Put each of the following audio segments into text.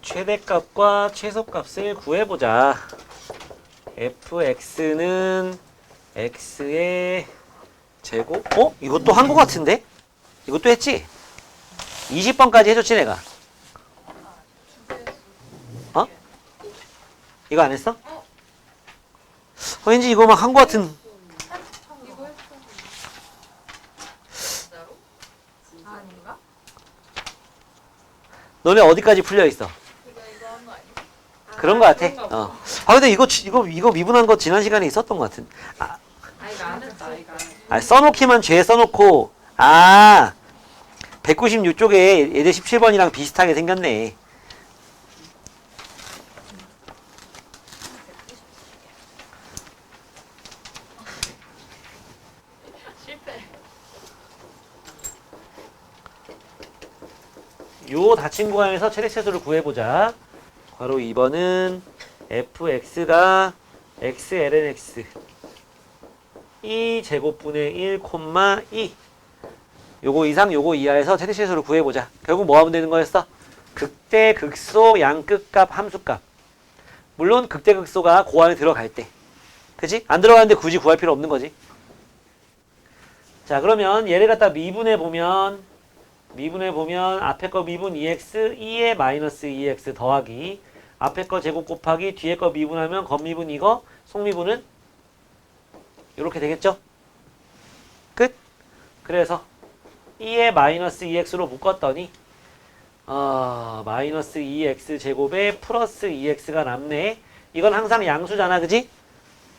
최대값과 최소값을 구해보자. fx는 x의 제곱? 이것도 한 거 같은데? 이것도 했지? 20번까지 해줬지 내가? 이거 안 했어? 왠지 이거 막 한 거 같은. 너네 어디까지 풀려있어? 그런 거 같아. 근데 이거 미분한 거 지난 시간에 있었던 거 같은. 써놓기만 죄 써놓고, 196쪽에 예제 17번이랑 비슷하게 생겼네. 요 닫힌 구간에서 최대차수를 구해보자. 바로 2번은 fx가 x ln x 2 제곱분의 1, 2 요거 이상 요거 이하에서 최대차수를 구해보자. 결국 뭐 하면 되는 거였어? 극대, 극소, 양끝값, 함수값. 물론 극대, 극소가 그 안에 들어갈 때. 그치? 안 들어가는데 굳이 구할 필요 없는 거지. 자, 그러면 얘를 갖다 미분해보면 앞에 거 미분 2x, 2에 마이너스 2x 더하기 앞에 거 제곱 곱하기 뒤에 거 미분하면 겉미분 이거, 속미분은 이렇게 되겠죠? 끝? 그래서 2에 마이너스 2x로 묶었더니 마이너스 2x 제곱에 플러스 2x가 남네. 이건 항상 양수잖아, 그지?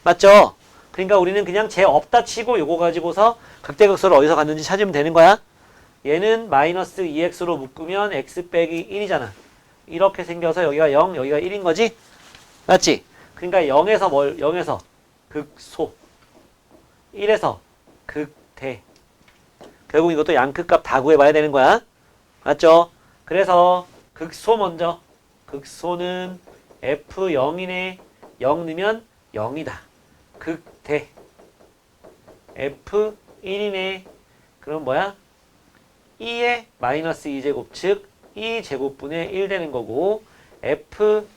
맞죠? 그러니까 우리는 그냥 쟤 없다 치고 요거 가지고서 극대극소를 어디서 갔는지 찾으면 되는 거야. 얘는 마이너스 2x로 묶으면 x 빼기 1이잖아. 이렇게 생겨서 여기가 0, 여기가 1인 거지? 맞지? 그러니까 0에서 극소, 1에서 극대. 결국 이것도 양끝값 다 구해봐야 되는 거야. 맞죠? 그래서 극소 먼저. 극소는 f0이네. 0 넣으면 0이다. 극대. f1이네. 그럼 뭐야? 2의 마이너스 2제곱 즉 2제곱분의 1 되는 거고 f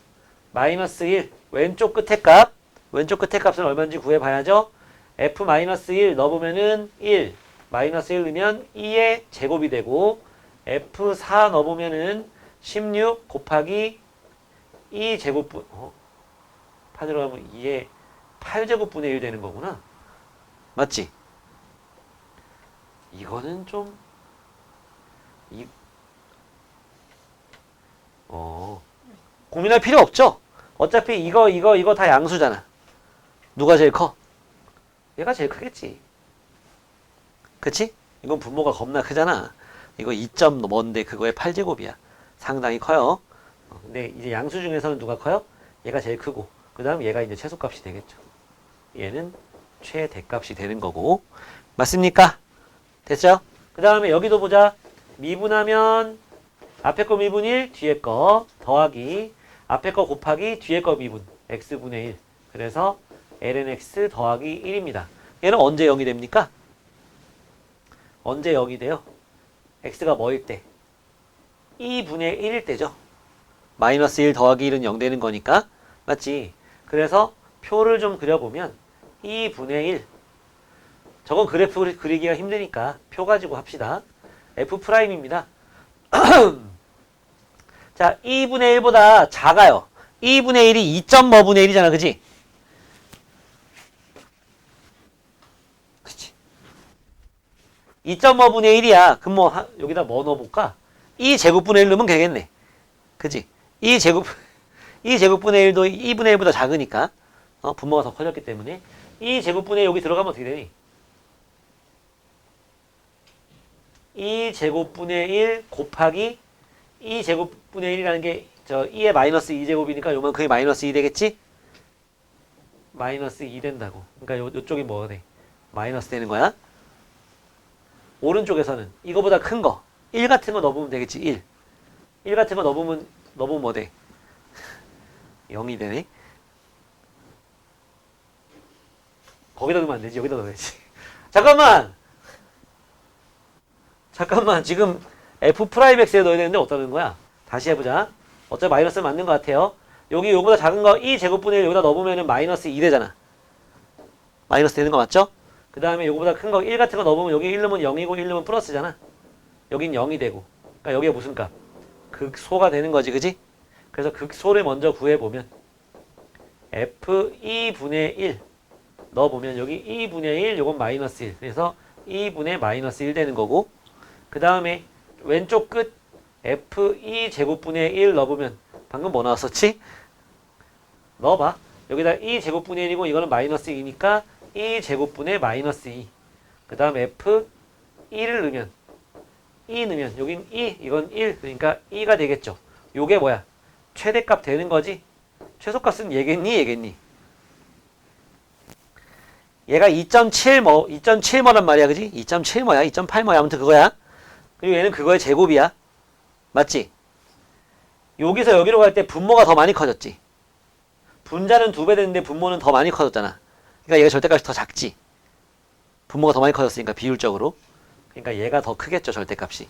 마이너스 1 왼쪽 끝의 값은 얼마인지 구해봐야죠. f 마이너스 1 넣어보면은 1 마이너스 1 넣으면 2의 제곱이 되고 f 4 넣어보면은 16 곱하기 2제곱분 8 들어가면 2의 8제곱분의 1 되는 거구나. 맞지? 이거는 좀 고민할 필요 없죠? 어차피 이거 다 양수잖아. 누가 제일 커? 얘가 제일 크겠지. 그치? 이건 분모가 겁나 크잖아. 이거 2점 뭔데 그거의 8제곱이야. 상당히 커요. 근데 이제 양수 중에서는 누가 커요? 얘가 제일 크고 그 다음 얘가 이제 최소값이 되겠죠. 얘는 최대값이 되는 거고. 맞습니까? 됐죠? 그 다음에 여기도 보자. 미분하면 앞에 거 미분 1, 뒤에 거 더하기 앞에 거 곱하기 뒤에 거 미분 x분의 1. 그래서 ln x 더하기 1입니다. 얘는 언제 0이 됩니까? 언제 0이 돼요? x가 뭐일 때? 2분의 1일 때죠. 마이너스 1 더하기 1은 0 되는 거니까. 맞지? 그래서 표를 좀 그려보면 2분의 1. 저건 그래프 그리기가 힘드니까 표 가지고 합시다. F'입니다. 자, 2분의 1보다 작아요. 2분의 1이 2점 뭐분의 1이잖아. 그지? 그치? 2점 뭐분의 1이야. 그럼 뭐 여기다 뭐 넣어볼까? 2제곱분의 1 넣으면 되겠네. 그지? 2제곱분의 1도 2분의 1보다 작으니까 분모가 더 커졌기 때문에 2제곱분의 1 여기 들어가면 어떻게 되니? 2제곱분의 1 곱하기 2제곱분의 1이라는 게 2의 마이너스 2제곱이니까 요만큼이 마이너스 2 되겠지? 마이너스 2 된다고. 그러니까 요쪽이 뭐가 돼? 마이너스 되는 거야. 오른쪽에서는 이거보다 큰 거, 1 같은 거 넣어보면 되겠지. 1 같은 거 넣어보면 뭐 돼? 0이 되네. 거기다 넣으면 안 되지. 여기다 넣어야지. 잠깐만 지금 F'X에 넣어야 되는데 어디다 넣는 거야? 다시 해보자. 어차피 마이너스 맞는 것 같아요. 여기 요거보다 작은 거 e 제곱분의 1 여기다 넣어보면 마이너스 2 되잖아. 마이너스 되는 거 맞죠? 그 다음에 요거보다 큰 거 1 같은 거 넣어보면 여기 1 넣으면 0이고 1 넣으면 플러스잖아. 여긴 0이 되고. 그러니까 여기에 무슨 값? 극소가 되는 거지, 그지? 그래서 극소를 먼저 구해보면 f 2분의 1 넣어보면 여기 2분의 1 요건 마이너스 1. 그래서 2분의 마이너스 1 되는 거고, 그 다음에 왼쪽 끝 f 2제곱분의 1 넣어보면 방금 뭐 나왔었지? 넣어봐. 여기다 2제곱분의 1이고 이거는 마이너스 2니까 2제곱분의 마이너스 2. 그 다음 f 1을 넣으면 2 넣으면 여긴 2, 이건 1. 그러니까 2가 되겠죠. 요게 뭐야? 최대값 되는 거지? 최소값은 얘겠니? 얘겠니? 얘가 2.7뭐란 말이야, 그지? 2.7뭐야? 2.8뭐야? 아무튼 그거야. 그리고 얘는 그거의 제곱이야. 맞지? 여기서 여기로 갈 때 분모가 더 많이 커졌지. 분자는 2배 됐는데 분모는 더 많이 커졌잖아. 그러니까 얘가 절대값이 더 작지. 분모가 더 많이 커졌으니까 비율적으로. 그러니까 얘가 더 크겠죠, 절대값이.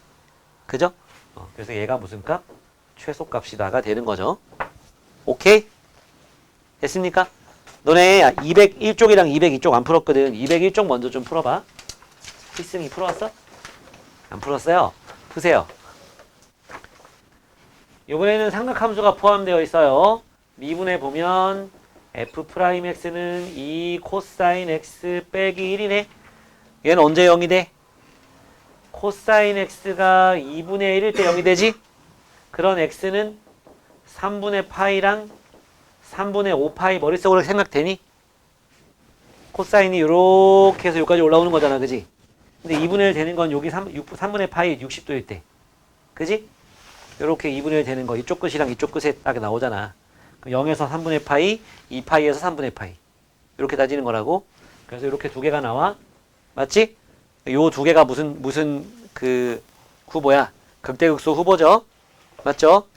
그죠? 그래서 얘가 무슨 값? 최소값이다가 되는 거죠. 오케이? 됐습니까? 너네 201쪽이랑 202쪽 안 풀었거든. 201쪽 먼저 좀 풀어봐. 필승이 풀어왔어? 안 풀었어요? 푸세요. 이번에는 삼각함수가 포함되어 있어요. 미분에 보면 f'x는 2 코사인 x 빼기 1이네. 얘는 언제 0이 돼? 코사인 x가 2분의 1일 때 0이 되지? 그런 x는 3분의 파이랑 3분의 5파이 머릿속으로 생각되니? 코사인이 이렇게 해서 여기까지 올라오는 거잖아, 그지? 근데 2분의 1 되는 건 여기 3분의 파이 60도일 때. 그지? 이렇게 2분의 1 되는 거 이쪽 끝이랑 이쪽 끝에 딱 나오잖아. 0에서 3분의 파이, 2파이에서 3분의 파이. 이렇게 따지는 거라고. 그래서 이렇게 두 개가 나와. 맞지? 요 두 개가 무슨 그 후보야? 극대극소 후보죠. 맞죠?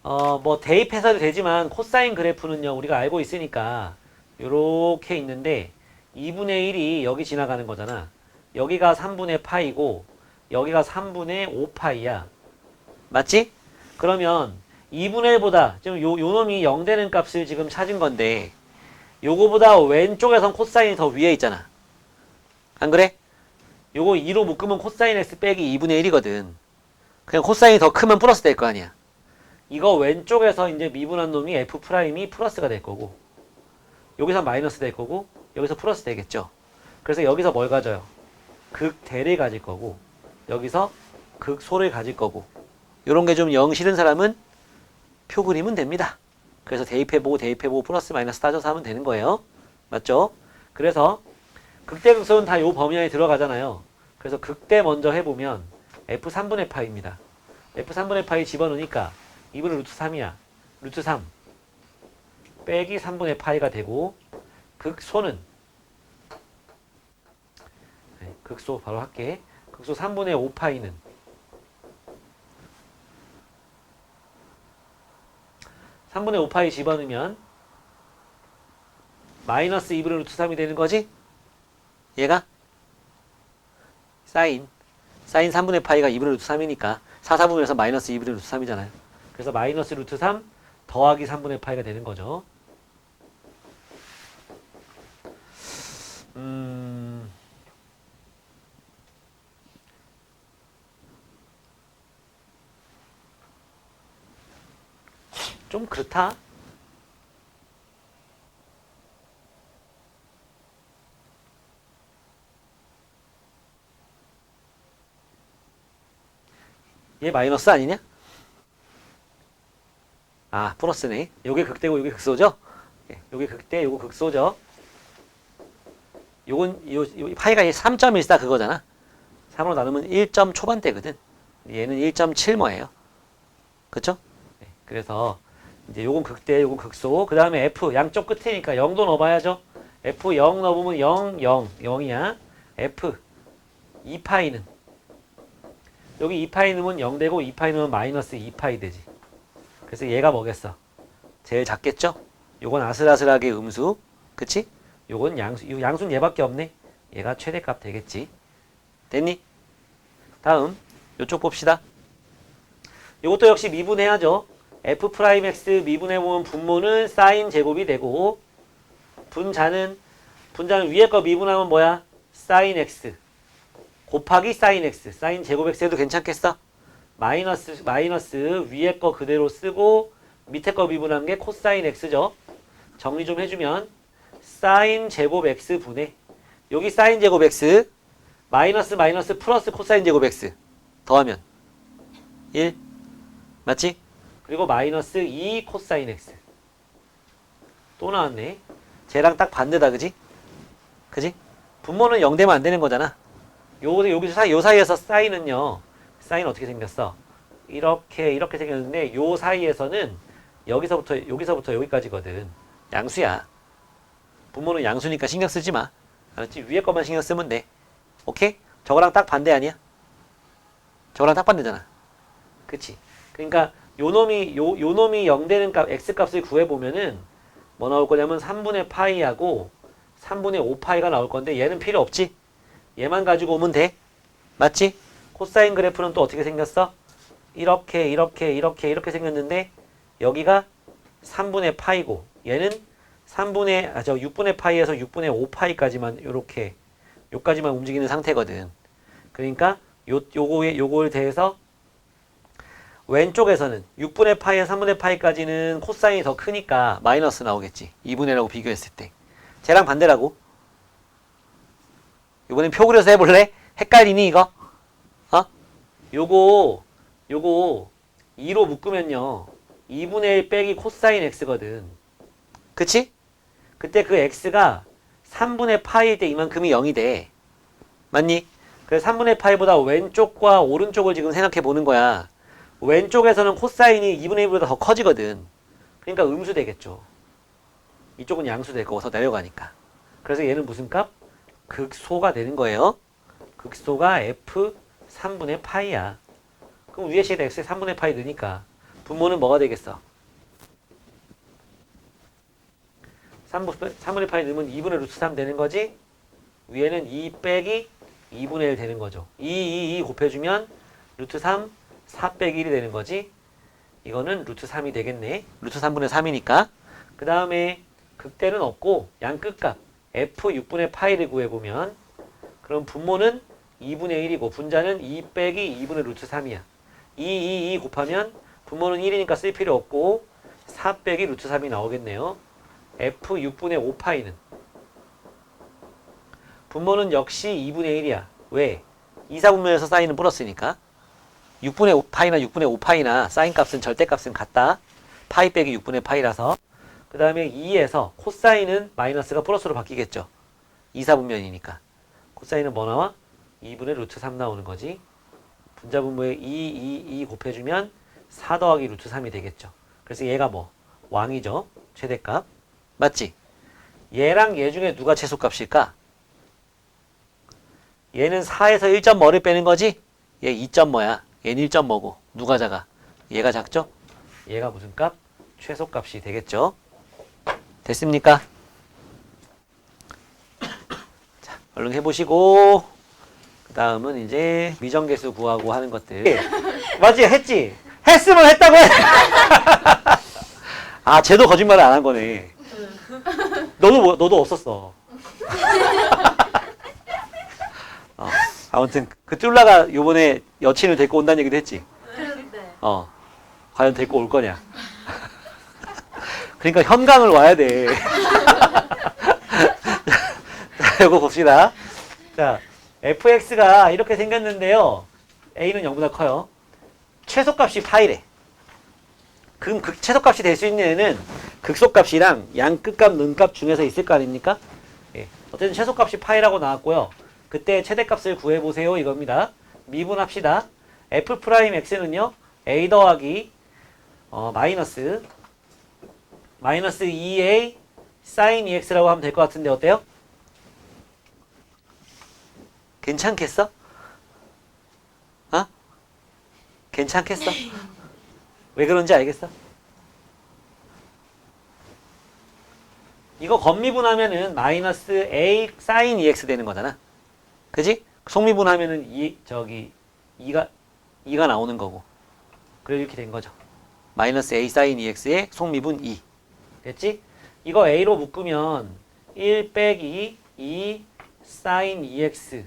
뭐 대입해서도 되지만 코사인 그래프는요. 우리가 알고 있으니까 요렇게 있는데 2분의 1이 여기 지나가는 거잖아. 여기가 3분의 파이고 여기가 3분의 5파이야. 맞지? 그러면 2분의 1보다 지금 요 놈이 0 되는 값을 지금 찾은 건데 요거보다 왼쪽에선 코사인이 더 위에 있잖아. 안 그래? 요거 2로 묶으면 코사인 x 빼기 2분의 1이거든. 그냥 코사인이 더 크면 플러스 될 거 아니야. 이거 왼쪽에서 이제 미분한 놈이 f'이 플러스가 될 거고 여기서 마이너스 될 거고 여기서 플러스 되겠죠. 그래서 여기서 뭘 가져요? 극대를 가질 거고 여기서 극소를 가질 거고 요런 게 좀 영 싫은 사람은 표 그리면 됩니다. 그래서 대입해보고 플러스 마이너스 따져서 하면 되는 거예요. 맞죠? 그래서 극대극소는 다 요 범위 안에 들어가잖아요. 그래서 극대 먼저 해보면 f3분의 파이입니다. f3분의 파이 집어넣으니까 2분의 루트 3이야. 루트 3 빼기 3분의 파이가 되고 극소는 극소 바로 할게. 극소 3분의 5파이는 (3분의 5파이) 집어넣으면 마이너스 2분의 루트 3이 되는 거지? 얘가 사인 3분의 파이가 2분의 루트 3이니까 4, 4분면에서 마이너스 2분의 루트 3이잖아요. 그래서 마이너스 루트 3 더하기 3분의 파이가 되는 거죠. 좀 그렇다. 얘 마이너스 아니냐? 아, 플러스네. 요게 극대고 요게 극소죠? 요게 극대, 요거 극소죠? 요건 파이가 3.14 그거잖아. 3으로 나누면 1점 초반대거든. 얘는 1.7 뭐예요? 그쵸? 네, 그래서 이제 요건 극대, 요건 극소. 그 다음에 F 양쪽 끝이니까 0도 넣어봐야죠. F 0 넣어보면 0, 0, 0이야. F 2파이는 여기 2파이 넣으면 0 되고 2파이 넣으면 마이너스 2파이 되지. 그래서 얘가 뭐겠어? 제일 작겠죠? 요건 아슬아슬하게 음수. 그치? 요건 양수는 얘밖에 없네. 얘가 최대값 되겠지. 됐니? 다음 요쪽 봅시다. 이것도 역시 미분해야죠. f 프라임 x 미분해보면 분모는 사인 제곱이 되고 분자는 위에 거 미분하면 뭐야? 사인 x 곱하기 사인 x 사인 제곱 x 해도 괜찮겠어? 마이너스 위에 거 그대로 쓰고 밑에 거 미분한 게 코사인 x죠. 정리 좀 해주면 사인 제곱 x 분의 여기 사인 제곱 x 마이너스 플러스 코사인 제곱 x 더하면 1 맞지? 그리고 마이너스 2 코사인 x 또 나왔네. 쟤랑 딱 반대다 그지? 그지? 분모는 0 되면 안 되는 거잖아. 요 사이에서 사인은요. 사인 어떻게 생겼어? 이렇게 생겼는데 요 사이에서는 여기서부터 여기까지거든. 양수야. 분모는 양수니까 신경 쓰지 마. 알았지? 위에 것만 신경 쓰면 돼. 오케이? 저거랑 딱 반대 아니야? 저거랑 딱 반대잖아. 그치? 그러니까 요 놈이 0 되는 값 x 값을 구해보면은 뭐 나올 거냐면 3분의 파이하고 3분의 5파이가 나올 건데 얘는 필요 없지? 얘만 가지고 오면 돼. 맞지? 코사인 그래프는 또 어떻게 생겼어? 이렇게 생겼는데 여기가 3분의 파이고 얘는 6분의 파이에서 6분의 5파이까지만 요까지만 움직이는 상태거든. 그러니까 요거에 대해서 왼쪽에서는 6분의 파이에 3분의 파이까지는 코사인이 더 크니까 마이너스 나오겠지. 2분의 라고 비교했을 때. 쟤랑 반대라고. 이번엔 표 그려서 해볼래? 헷갈리니 이거? 요거 2로 묶으면요 2분의 1 빼기 코사인 x거든. 그치? 그때 그 x가 3분의 파이일 때 이만큼이 0이 돼. 맞니? 그래서 3분의 파이보다 왼쪽과 오른쪽을 지금 생각해 보는 거야. 왼쪽에서는 코사인이 2분의 1보다 더 커지거든. 그러니까 음수 되겠죠. 이쪽은 양수 될 거고 더 내려가니까. 그래서 얘는 무슨 값? 극소가 되는 거예요. 극소가 f 3분의 파이야. 그럼 위에 식에다 x에 3분의 파이 넣으니까 분모는 뭐가 되겠어? 3분의 파이 넣으면 2분의 루트 3 되는 거지? 위에는 2 빼기 2분의 1 되는 거죠. 2 곱해주면 루트 3, 4 빼기 1이 되는 거지? 이거는 루트 3이 되겠네. 루트 3분의 3이니까. 그 다음에 극대는 없고 양 끝값 f 6분의 파이를 구해보면 그럼 분모는 2분의 1이고 분자는 2 빼기 2분의 루트 3이야. 2 곱하면 분모는 1이니까 쓸 필요 없고 4 빼기 루트 3이 나오겠네요. f 6분의 5파이는 분모는 역시 2분의 1이야. 왜? 2사분면에서 사인은 플러스니까 6분의 5파이나 6분의 5파이나 사인 값은 절대값은 같다. 파이 빼기 6분의 파이라서 그 다음에 2에서 코사인은 마이너스가 플러스로 바뀌겠죠. 2사분면이니까 코사인은 뭐 나와? 2분의 루트 3 나오는 거지. 분자 분모에 2 곱해주면 4 더하기 루트 3이 되겠죠. 그래서 얘가 뭐? 왕이죠. 최대값. 맞지? 얘랑 얘 중에 누가 최소값일까? 얘는 4에서 1점 뭐를 빼는 거지? 얘 2점 뭐야? 얘는 1점 뭐고? 누가 작아? 얘가 작죠? 얘가 무슨 값? 최소값이 되겠죠? 됐습니까? 자, 얼른 해보시고 그 다음은 이제 미정계수 구하고 하는 것들. 맞지? 했지? 했으면 했다고 해! 아, 쟤도 거짓말을 안 한 거네. 너도 없었어. 아무튼 그 쫄라가 요번에 여친을 데리고 온다는 얘기도 했지? 네. 과연 데리고 올 거냐? 그러니까 현강을 와야 돼. 자, 이거 봅시다. 자, fx가 이렇게 생겼는데요. a는 0보다 커요. 최소값이 파이래. 그럼 최소값이 될 수 있는 애는 극소값이랑 양 끝값, 는값 중에서 있을 거 아닙니까? 예. 어쨌든 최소값이 파이라고 나왔고요. 그때 최대값을 구해보세요 이겁니다. 미분합시다. f'x는요. a 더하기 마이너스 2a sin 2x라고 하면 될 것 같은데 어때요? 괜찮겠어? 괜찮겠어? 왜 그런지 알겠어? 이거 겉미분하면은 마이너스 a sin 2x 되는 거잖아. 그지? 속미분하면은 2가 나오는 거고. 그래 이렇게 된 거죠. 마이너스 a sin 2x의 속미분 2. 됐지? 이거 a로 묶으면 1 빼기 2 sin 2x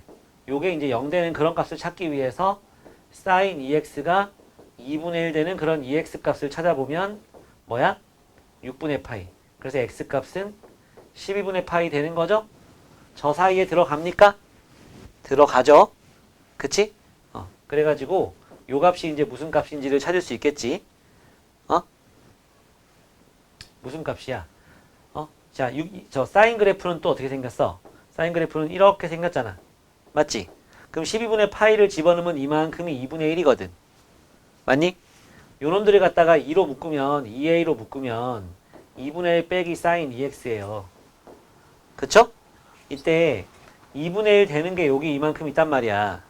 요게 이제 0 되는 그런 값을 찾기 위해서 sin 2x가 2분의 1 되는 그런 2x 값을 찾아보면 뭐야? 6분의 파이. 그래서 x 값은 12분의 파이 되는 거죠? 저 사이에 들어갑니까? 들어가죠? 그치? 그래가지고 요 값이 이제 무슨 값인지를 찾을 수 있겠지? 무슨 값이야? 자, 저 사인 그래프는 또 어떻게 생겼어? 사인 그래프는 이렇게 생겼잖아. 맞지? 그럼 12분의 파이를 집어넣으면 이만큼이 2분의 1이거든. 맞니? 요놈들을 갖다가 2로 묶으면 2a로 묶으면 2분의 1 빼기 사인 2x예요. 그쵸? 이때 2분의 1 되는 게 여기 이만큼 있단 말이야.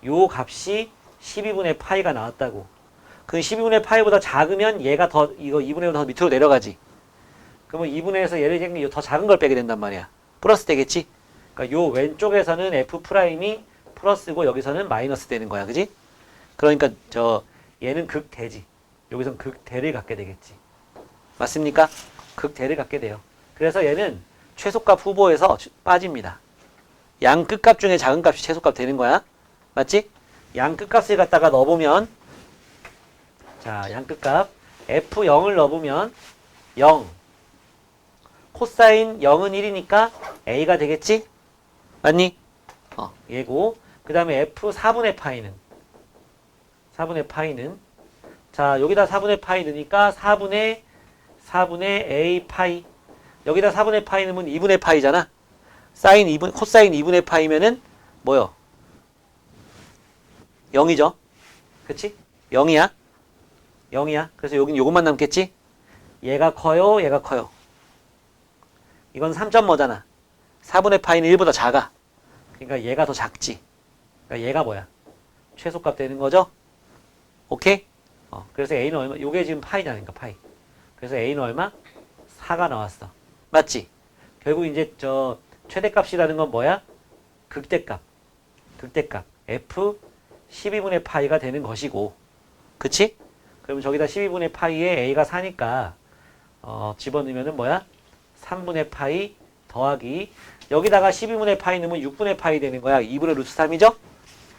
요 값이 12분의 파이가 나왔다고. 그 12분의 파이보다 작으면 얘가 더 이거 2분의 1보다 더 밑으로 내려가지. 그러면 2분의 1에서 얘를 생긴 더 작은 걸 빼게 된단 말이야. 플러스 되겠지? 그러니까 요 왼쪽에서는 f'이 플러스고 여기서는 마이너스 되는 거야. 그지? 그러니까 얘는 극대지. 여기선 극대를 갖게 되겠지. 맞습니까? 극대를 갖게 돼요. 그래서 얘는 최소값 후보에서 빠집니다. 양 끝값 중에 작은 값이 최소값 되는 거야. 맞지? 양 끝값을 갖다가 넣어보면 자, 양 끝값 f0을 넣어보면 0 코사인 0은 1이니까 a가 되겠지? 맞니? 얘고 그 다음에 f 4분의 파이는 자, 여기다 4분의 파이 넣으니까 4분의 a 파이 여기다 4분의 파이 넣으면 2분의 파이잖아. 코사인 2분의 파이면은 뭐요? 0이죠. 그치? 0이야. 그래서 여긴 요것만 남겠지? 얘가 커요, 얘가 커요. 이건 3점 뭐잖아. 4분의 파이는 1보다 작아. 그러니까 얘가 더 작지. 그러니까 얘가 뭐야? 최소값 되는 거죠? 오케이? 그래서 a는 얼마? 요게 지금 파이잖아. 그러니까 파이. 그래서 a는 얼마? 4가 나왔어. 맞지? 결국 이제 최대값이라는 건 뭐야? 극대값. f 12분의 파이가 되는 것이고. 그치? 그러면 저기다 12분의 파이에 a가 4니까 집어넣으면은 뭐야? 3분의 파이 더하기 여기다가 12분의 파이 넣으면 6분의 파이 되는 거야. 2분의 루트 3이죠?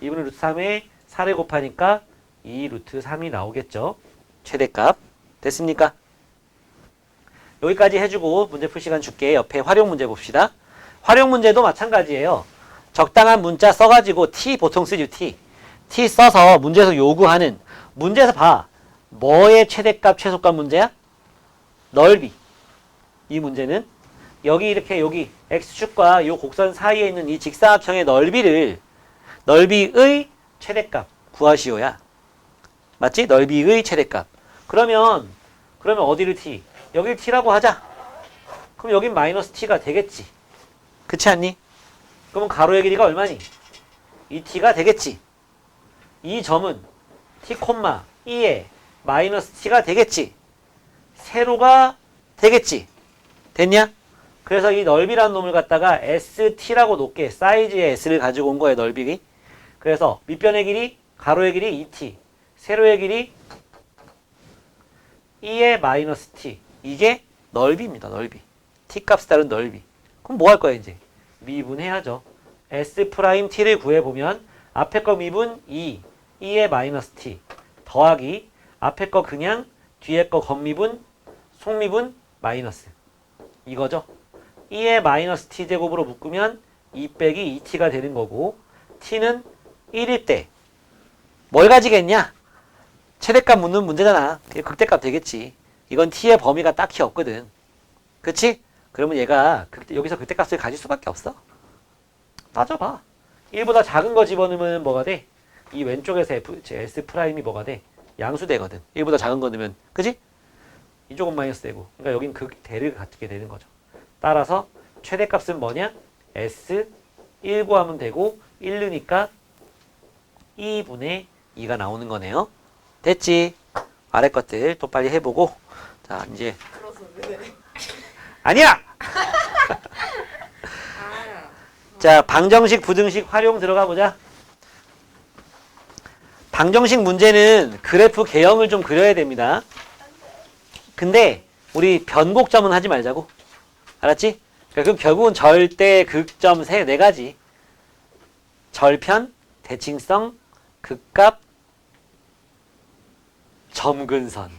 2분의 루트 3에 4를 곱하니까 2 루트 3이 나오겠죠? 최대값. 됐습니까? 여기까지 해주고 문제 풀 시간 줄게. 옆에 활용 문제 봅시다. 활용 문제도 마찬가지예요. 적당한 문자 써가지고 t 보통 쓰죠. t 써서 문제에서 요구하는 문제에서 봐. 뭐의 최대값 최소값 문제야? 넓이. 이 문제는 여기 이렇게 여기 x축과 요 곡선 사이에 있는 이 직사각형의 넓이의 최대값 구하시오야. 맞지? 넓이의 최대값. 그러면 어디를 t? 여길 t라고 하자. 그럼 여긴 마이너스 t가 되겠지. 그렇지 않니? 그러면 가로의 길이가 얼마니? 2t가 되겠지. 이 점은 t, 2에 마이너스 t가 되겠지. 세로가 되겠지. 됐냐? 그래서 이 넓이라는 놈을 갖다가 ST라고 놓게 사이즈의 S를 가지고 온 거예요. 넓이. 그래서 밑변의 길이 가로의 길이 2T 세로의 길이 2의 마이너스 T 이게 넓이입니다. 넓이. T값에 따른 넓이. 그럼 뭐 할 거야 이제? 미분해야죠. S'T를 구해보면 앞에 거 미분 2의 마이너스 T 더하기 앞에 거 그냥 뒤에 거 겉미분 속미분 마이너스 이거죠. 2의 마이너스 t제곱으로 묶으면 2 빼기 2t가 되는 거고 t는 1일 때 뭘 가지겠냐? 최대값 묻는 문제잖아. 그게 극대값 되겠지. 이건 t의 범위가 딱히 없거든. 그치? 그러면 얘가 여기서 극대값을 가질 수밖에 없어. 따져봐. 1보다 작은 거 집어넣으면 뭐가 돼? 이 왼쪽에서 S'이 뭐가 돼? 양수되거든. 1보다 작은 거 넣으면. 그치? 이쪽은 마이너스 되고. 그러니까 여긴 극대를 갖게 되는 거죠. 따라서 최대값은 뭐냐? S 1 구하면 되고 1 넣으니까 2분의 2가 나오는 거네요. 됐지? 아래 것들 또 빨리 해보고 자 이제 아니야! 자 방정식 부등식 활용 들어가 보자. 방정식 문제는 그래프 개형을 좀 그려야 됩니다. 근데 우리 변곡점은 하지 말자고. 알았지? 그럼 결국은 절대, 극점 네 가지. 절편, 대칭성, 극값, 점근선.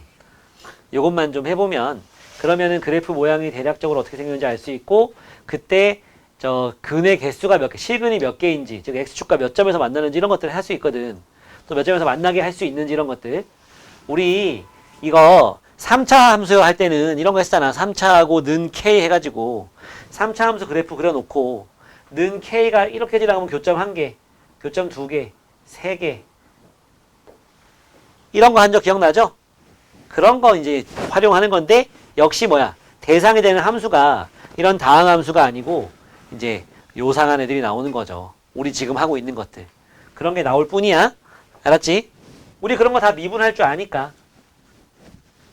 요것만 좀 해보면 그러면은 그래프 모양이 대략적으로 어떻게 생겼는지 알 수 있고 그때 저 근의 개수가 몇 개, 실근이 몇 개인지 즉 x축과 몇 점에서 만나는지 이런 것들을 할 수 있거든. 또 몇 점에서 만나게 할 수 있는지 이런 것들. 우리 이거 3차 함수 할 때는 이런 거 했잖아. 3차하고 는 k 해가지고 3차 함수 그래프 그려놓고 는 k가 이렇게 지나가면 교점 1개, 교점 2개, 3개 이런 거 한 적 기억나죠? 그런 거 이제 활용하는 건데 역시 뭐야? 대상이 되는 함수가 이런 다항 함수가 아니고 이제 요상한 애들이 나오는 거죠. 우리 지금 하고 있는 것들. 그런 게 나올 뿐이야. 알았지? 우리 그런 거 다 미분할 줄 아니까.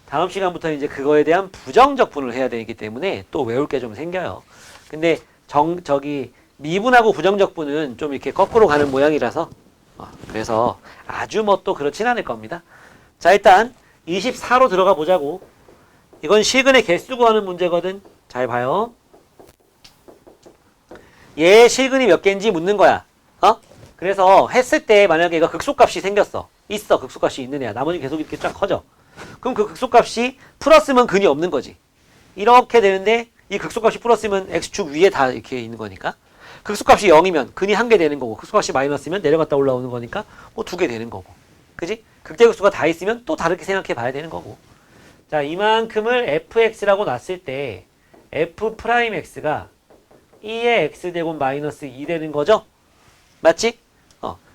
다음 시간부터 이제 그거에 대한 부정적 분을 해야 되기 때문에 또 외울 게 좀 생겨요. 근데 저기 미분하고 부정적 분은 좀 이렇게 거꾸로 가는 모양이라서 그래서 아주 뭐 또 그렇진 않을 겁니다. 자, 일단 24로 들어가 보자고. 이건 실근의 개수 구하는 문제거든. 잘 봐요. 얘 실근이 몇 개인지 묻는 거야. 그래서 했을 때 만약에 이거 극소값이 생겼어. 있어. 극소값이 있는 애야. 나머지 계속 이렇게 쫙 커져. 그럼 그 극소값이 플러스면 근이 없는 거지. 이렇게 되는데 이 극소값이 플러스면 x축 위에 다 이렇게 있는 거니까. 극소값이 0이면 근이 1개 되는 거고 극소값이 마이너스면 내려갔다 올라오는 거니까 뭐 2개 되는 거고. 그지? 극대극소가 다 있으면 또 다르게 생각해 봐야 되는 거고. 자, 이만큼을 fx라고 놨을 때 f'x가 2의 x제곱 마이너스 2 되는 거죠? 맞지?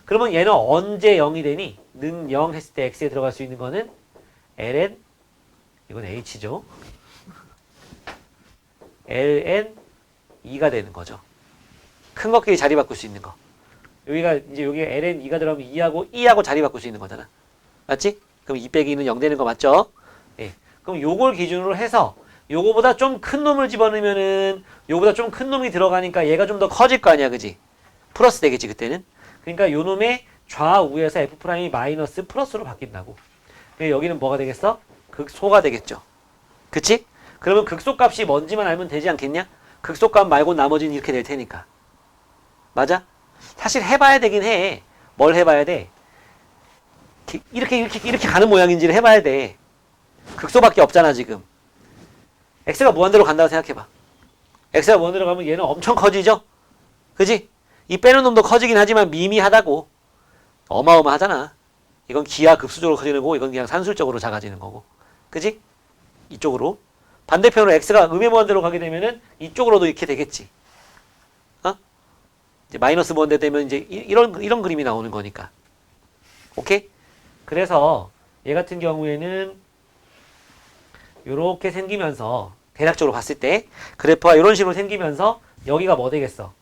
그러면 얘는 언제 0이 되니? 는 0 했을 때 x에 들어갈 수 있는 거는 ln, 이건 h죠. ln 2가 되는 거죠. 큰 것끼리 자리 바꿀 수 있는 거. 여기가 이제 여기 ln 2가 들어가면 2하고 자리 바꿀 수 있는 거잖아. 맞지? 그럼 2 빼기 2는 0 되는 거 맞죠? 예. 그럼 요걸 기준으로 해서 요거보다 좀 큰 놈을 집어넣으면은 요거보다 좀 큰 놈이 들어가니까 얘가 좀 더 커질 거 아니야, 그지? 플러스 되겠지, 그때는. 그러니까 요 놈의 좌우에서 f' 마이너스 플러스로 바뀐다고. 그러니까 여기는 뭐가 되겠어? 극소가 되겠죠. 그치? 그러면 극소값이 뭔지만 알면 되지 않겠냐? 극소값 말고 나머지는 이렇게 될 테니까. 맞아? 사실 해봐야 되긴 해. 뭘 해봐야 돼? 이렇게 가는 모양인지를 해봐야 돼. 극소밖에 없잖아, 지금. x가 무한대로 간다고 생각해봐. x가 무한대로 가면 얘는 엄청 커지죠? 그지? 이 빼는 놈도 커지긴 하지만 미미하다고. 어마어마하잖아. 이건 기하급수적으로 커지는 거고 이건 그냥 산술적으로 작아지는 거고. 그지? 이쪽으로. 반대편으로 x가 음의 무한대로 가게 되면은 이쪽으로도 이렇게 되겠지. 이제 마이너스 무한대 되면 이제 이런 그림이 나오는 거니까. 오케이? 그래서 얘 같은 경우에는 이렇게 생기면서 대략적으로 봤을 때 그래프가 이런 식으로 생기면서 여기가 뭐 되겠어?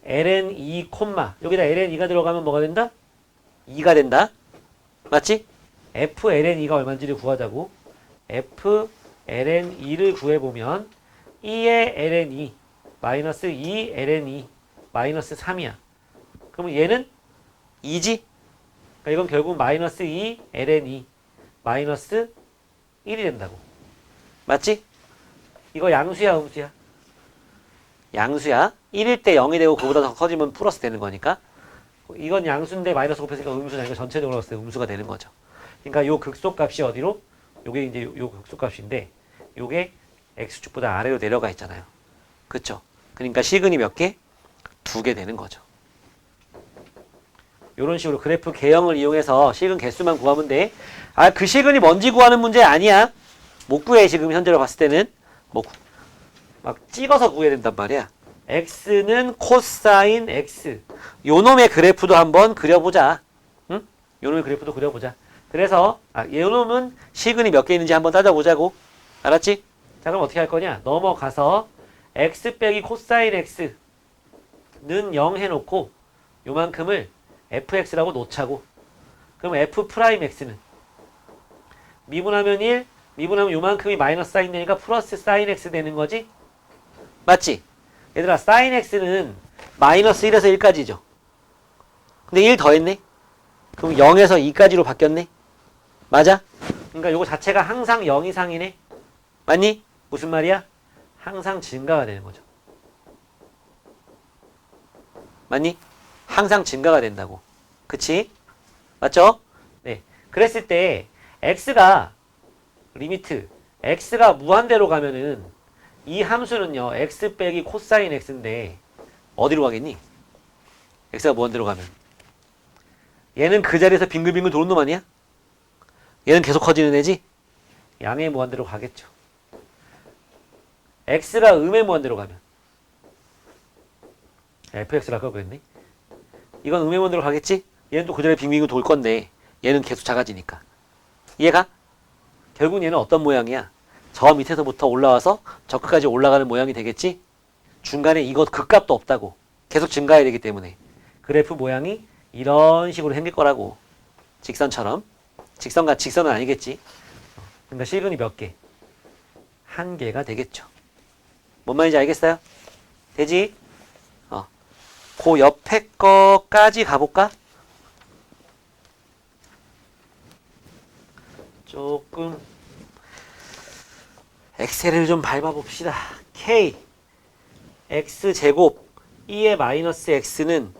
ln2, 여기다 ln2가 들어가면 뭐가 된다? 2가 된다. 맞지? f ln2가 얼마인지를 구하자고. f ln2를 구해보면 2의 ln2 마이너스 2 ln2 마이너스 3이야. 그러면 얘는 2지? 그러니까 이건 결국 마이너스 2 ln2 마이너스 1이 된다고. 맞지? 이거 양수야, 음수야? 양수야. 1일 때 0이 되고 그보다 더 커지면 플러스 되는 거니까. 이건 양수인데 마이너스 곱했으니까 음수니까 전체적으로 봤을 때 음수가 되는 거죠. 그러니까 요 극소값이 어디로? 요게 이제 요 극소값인데 요게 x축보다 아래로 내려가 있잖아요. 그쵸? 그러니까 시근이 몇 개? 2개 되는 거죠. 요런 식으로 그래프 개형을 이용해서 시근 개수만 구하면 돼. 그 시근이 뭔지 구하는 문제 아니야. 못 구해, 지금 현재로 봤을 때는. 막 찍어서 구해야 된단 말이야. x는 코사인 x. 요 놈의 그래프도 한번 그려보자. 응? 요 놈의 그래프도 그려보자. 그래서 요 놈은 시근이 몇 개 있는지 한번 따져보자고. 알았지? 자, 그럼 어떻게 할 거냐? 넘어가서 x 빼기 코사인 x는 0 해놓고 요만큼을 fx라고 놓자고. 그럼 f'x는 미분하면 1, 미분하면 요만큼이 마이너스 사인 되니까 플러스 사인 x 되는 거지? 맞지? 얘들아, 사인 x는 마이너스 1에서 1까지죠. 근데 1 더했네? 그럼 0에서 2까지로 바뀌었네? 맞아? 그러니까 요거 자체가 항상 0 이상이네? 맞니? 무슨 말이야? 항상 증가가 되는 거죠. 맞니? 항상 증가가 된다고. 그치? 맞죠? 네. 그랬을 때 x가 리미트 x가 무한대로 가면은 이 함수는요. x 빼기 코사인 x인데 어디로 가겠니? x가 무한대로 가면 얘는 그 자리에서 빙글빙글 도는 놈 아니야? 얘는 계속 커지는 애지? 양의 무한대로 가겠죠. x가 음의 무한대로 가면 fx라 아까 그랬네. 이건 음의 무한대로 가겠지? 얘는 또 그 자리에 빙빙빙 돌 건데 얘는 계속 작아지니까. 이해가? 결국 얘는 어떤 모양이야? 저 밑에서부터 올라와서 저 끝까지 올라가는 모양이 되겠지? 중간에 이거 극값도 없다고. 계속 증가해야 되기 때문에. 그래프 모양이 이런 식으로 생길 거라고. 직선처럼. 직선은 아니겠지. 그러니까 실근이 몇 개? 한 개가 되겠죠. 뭔 말인지 알겠어요? 되지? 그 옆에 거까지 가볼까? 조금 엑셀을 좀 밟아봅시다. k x제곱 2의 마이너스 x는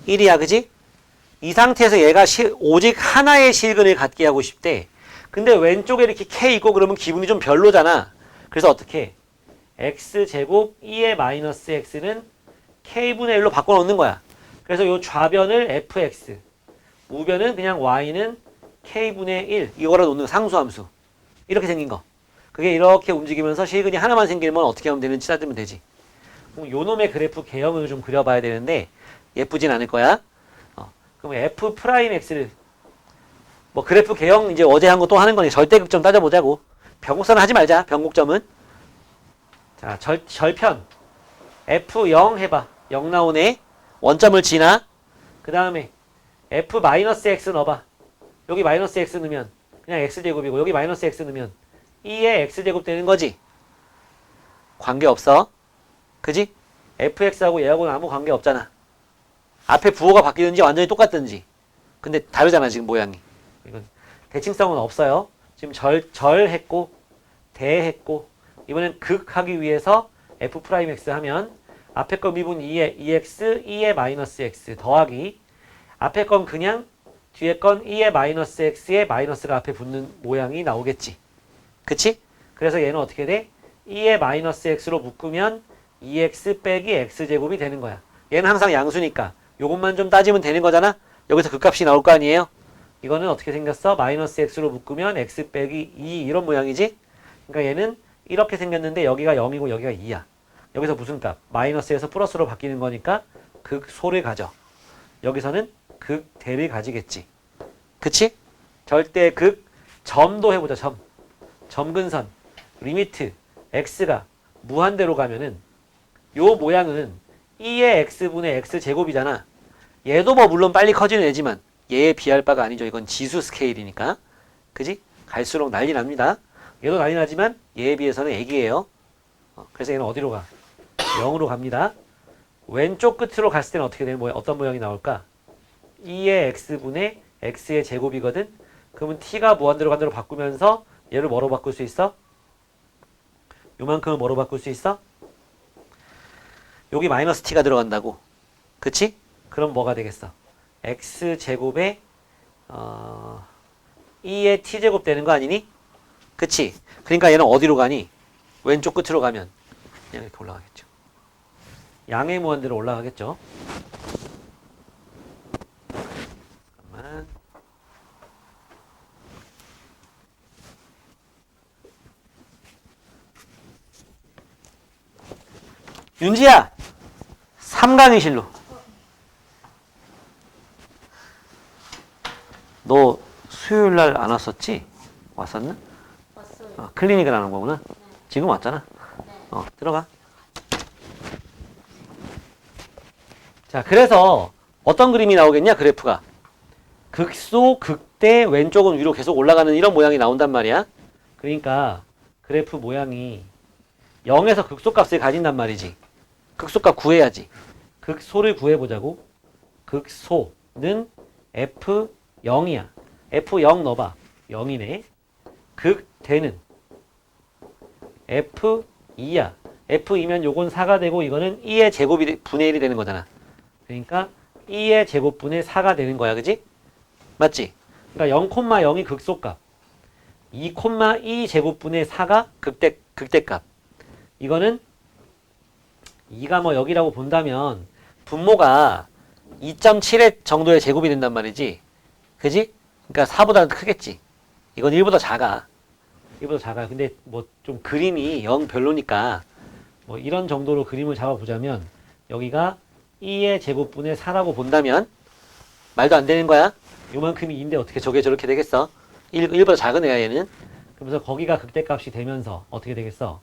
1이야. 그지? 이 상태에서 얘가 오직 하나의 실근을 갖게 하고 싶대. 근데 왼쪽에 이렇게 k 있고 그러면 기분이 좀 별로잖아. 그래서 어떻게? x제곱 2의 마이너스 x는 k분의 1로 바꿔놓는 거야. 그래서 이 좌변을 fx, 우변은 그냥 y는 k분의 1 이거로 놓는 상수함수. 이렇게 생긴 거. 그게 이렇게 움직이면서 실근이 하나만 생기면 어떻게 하면 되는지 찾으면 되지. 그럼 요 놈의 그래프 개형을 좀 그려봐야 되는데 예쁘진 않을 거야. 그럼 f 프라임 x를 뭐 그래프 개형 이제 어제 한 거 또 하는 거니 절대극점 따져보자고. 변곡선은 하지 말자. 변곡점은 자 절편 f0 해봐. 0 나오네. 원점을 지나. 그 다음에 f 마이너스 x 넣어봐. 여기 마이너스 x 넣으면 그냥 x제곱이고 여기 마이너스 x 넣으면 2의 x제곱 되는 거지. 관계없어. 그지? fx하고 얘하고는 아무 관계 없잖아. 앞에 부호가 바뀌든지 완전히 똑같든지. 근데 다르잖아 지금 모양이. 이건 대칭성은 없어요. 지금 절했고 대했고 이번엔 극하기 위해서 f'x 하면 앞에 거 미분 2의 2x 2의 마이너스 x 더하기 앞에 건 그냥 뒤에 건 2의 마이너스 x에 마이너스가 앞에 붙는 모양이 나오겠지. 그치? 그래서 얘는 어떻게 돼? 2의 마이너스 x로 묶으면 2x 빼기 x제곱이 되는 거야. 얘는 항상 양수니까 요것만 좀 따지면 되는 거잖아. 여기서 그 값이 나올 거 아니에요. 이거는 어떻게 생겼어? 마이너스 x로 묶으면 x 빼기 2 이런 모양이지. 그러니까 얘는 이렇게 생겼는데 여기가 0이고 여기가 2야. 여기서 무슨 값? 마이너스에서 플러스로 바뀌는 거니까 극소를 가져. 여기서는 극대를 가지겠지. 그치? 절대 극 점도 해보자. 점근선 리미트 x가 무한대로 가면은 요 모양은 2의 x분의 x제곱이잖아. 얘도 뭐 물론 빨리 커지는 애지만 얘에 비할 바가 아니죠. 이건 지수 스케일이니까. 그지? 갈수록 난리 납니다. 얘도 난리 나지만 얘에 비해서는 애기예요. 그래서 얘는 어디로 가? 0으로 갑니다. 왼쪽 끝으로 갔을 때는 어떻게 되는 어떤 모양이 나올까? 2의 x분의 x의 제곱이거든. 그러면 t가 무한대로 간대로 바꾸면서 얘를 뭐로 바꿀 수 있어? 요만큼을 뭐로 바꿀 수 있어? 여기 마이너스 t가 들어간다고. 그치? 그럼 뭐가 되겠어? x제곱에 2의 t제곱 되는 거 아니니? 그치? 그러니까 얘는 어디로 가니? 왼쪽 끝으로 가면 그냥 이렇게 올라가겠죠. 양의 무한대로 올라가겠죠. 잠깐만. 윤지야! 3강의실로. 너 수요일날 안 왔었지? 왔었나? 왔어요. 클리닉을 하는 거구나. 네. 지금 왔잖아. 네. 들어가. 자, 그래서 어떤 그림이 나오겠냐, 그래프가. 극소, 극대, 왼쪽은 위로 계속 올라가는 이런 모양이 나온단 말이야. 그러니까 그래프 모양이 0에서 극소값을 가진단 말이지. 극소값 구해야지. 극소를 구해보자고. 극소는 f 0이야. F0 넣어봐. 0이네. 극대는 F2야. F2면 요건 4가 되고 이거는 2의 제곱이 분의 1이 되는 거잖아. 그러니까 2의 제곱분의 4가 되는 거야. 그지? 맞지? 그러니까 0,0이 극소값. 2,2 제곱분의 4가 극대값. 이거는 2가 뭐 여기라고 본다면 분모가 2.7의 정도의 제곱이 된단 말이지. 그지? 그러니까 4보다는 크겠지. 이건 1보다 작아. 1보다 작아요. 근데 뭐 좀 그림이 0 별로니까 뭐 이런 정도로 그림을 잡아보자면 여기가 2의 제곱분의 4라고 본다면 말도 안 되는 거야. 요만큼이 2인데 어떻게 저게 저렇게 되겠어? 1보다 작은 애야 얘는. 그러면서 거기가 극대값이 되면서 어떻게 되겠어?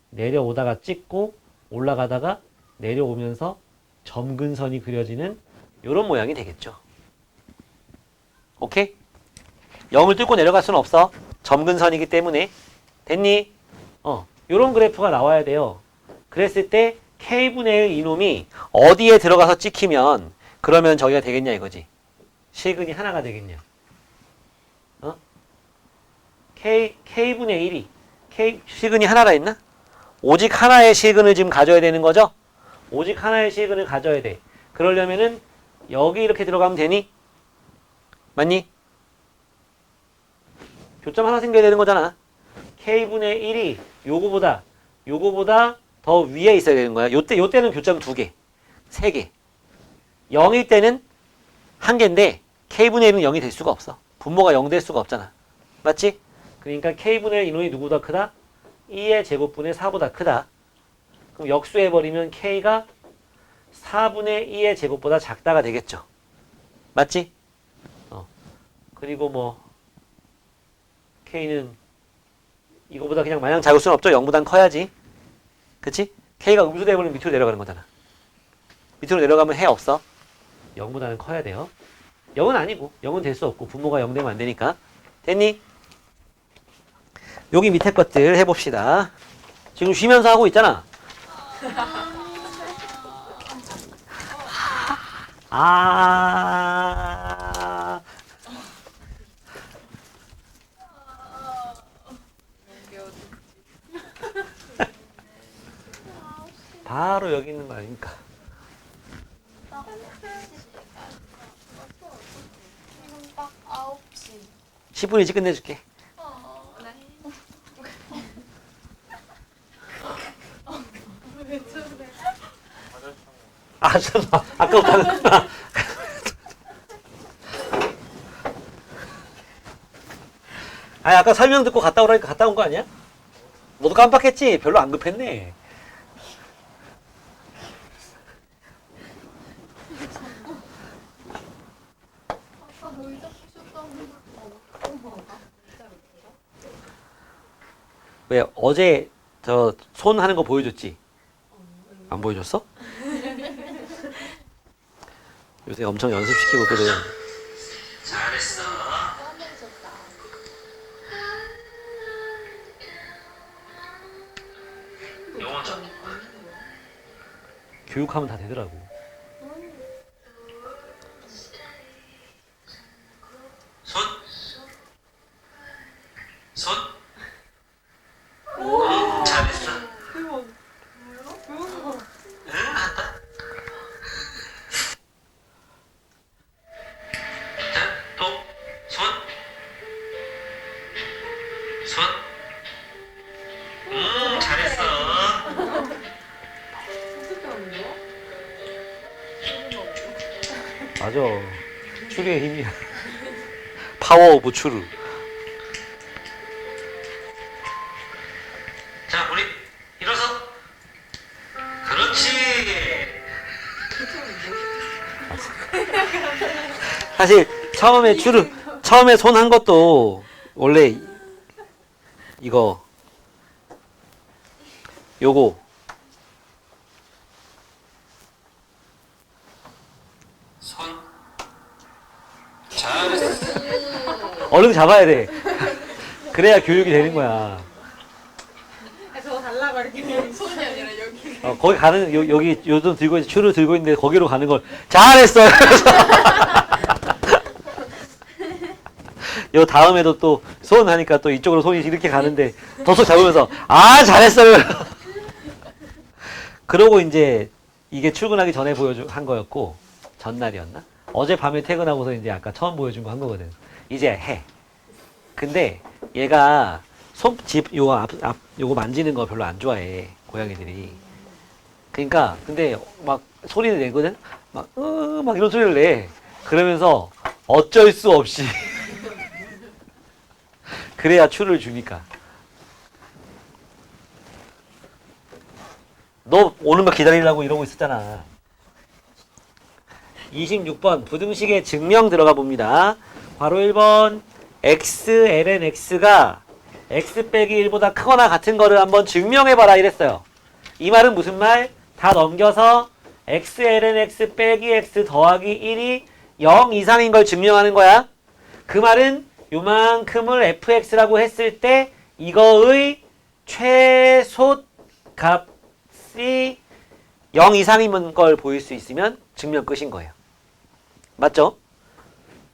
내려오다가 찍고 올라가다가 내려오면서 점근선이 그려지는 요런 모양이 되겠죠. 오케이? 0을 뚫고 내려갈 수는 없어. 점근선이기 때문에. 됐니? 요런 그래프가 나와야 돼요. 그랬을 때 K분의 1 이놈이 어디에 들어가서 찍히면 그러면 저기가 되겠냐 이거지. 실근이 하나가 되겠냐. K분의 1이 실근이 하나라 했나? 오직 하나의 실근을 지금 가져야 되는 거죠? 오직 하나의 실근을 가져야 돼. 그러려면은 여기 이렇게 들어가면 되니? 맞니? 교점 하나 생겨야 되는 거잖아. K분의 1이 요거보다 더 위에 있어야 되는 거야. 요때는 교점 2개, 3개. 0일 때는 1개인데 K분의 1은 0이 될 수가 없어. 분모가 0 될 수가 없잖아. 맞지? 그러니까 K분의 1 이놈이 누구보다 크다? 2의 제곱분의 4보다 크다. 그럼 역수해버리면 K가 4분의 2의 제곱보다 작다가 되겠죠. 맞지? 그리고 뭐 K는 이거보다 그냥 마냥 작을 수는 없죠. 0보단 커야지. 그치? K가 음수되어버리면 밑으로 내려가는 거잖아. 밑으로 내려가면 해 없어. 0보다는 커야 돼요. 0은 아니고 0은 될 수 없고 분모가 0 되면 안 되니까. 됐니? 여기 밑에 것들 해봅시다. 지금 쉬면서 하고 있잖아. 바로 여기 있는 거 아닙니까? 지금 딱 9시. 10분 일찍 끝내줄게. 네. 왜 저래? 잠깐만. 아까부터 아까 설명 듣고 갔다 오라니까 갔다 온 거 아니야? 너도 깜빡했지? 별로 안 급했네. 아까 의자 부셨다고. 왜 어제 저 손 하는 거 보여줬지? 안 보여줬어? 요새 엄청 연습시키고 있거든. 잘했어. 교육하면 다 되더라고. 손. 잘했어. 대박. 뭐야? 한다. 자, 또 손. 잘했어. 어떻게 하는 거야? 맞아. 추리의 힘이야. 파워 오브 추루. 자, 우리 일어서. 그렇지. 사실 처음에 손 한 것도 원래 요거 손 잘했어. 얼른 잡아야 돼. 그래야 교육이 되는 거야. 저거 달라고 이렇게 손이 아니라 여기. 거기 가는 여기 요즘 들고 있는 추를 들고 있는데 거기로 가는 걸 잘했어. 요 다음에도 또 손 하니까 또 이쪽으로 손이 이렇게 가는데 덥석 잡으면서 아 잘했어요. 그러고 이제 이게 출근하기 전에 한 거였고 전날이었나? 어젯밤에 퇴근하고서 이제 아까 처음 보여준 거 한 거거든. 이제 해. 근데 얘가 요거 만지는 거 별로 안 좋아해. 고양이들이. 그러니까 근데 막 소리를 내거든. 막 이런 소리를 내. 그러면서 어쩔 수 없이 그래야 추를 주니까. 너 오는 거 기다리려고 이러고 있었잖아. 26번 부등식의 증명 들어가 봅니다. 괄호 1번 x, ln x가 x 빼기 1보다 크거나 같은 거를 한번 증명해봐라 이랬어요. 이 말은 무슨 말? 다 넘겨서 x, ln x 빼기 x 더하기 1이 0 이상인 걸 증명하는 거야. 그 말은 요만큼을 fx라고 했을 때 이거의 최소값이 0 이상인 걸 보일 수 있으면 증명 끝인 거예요. 맞죠?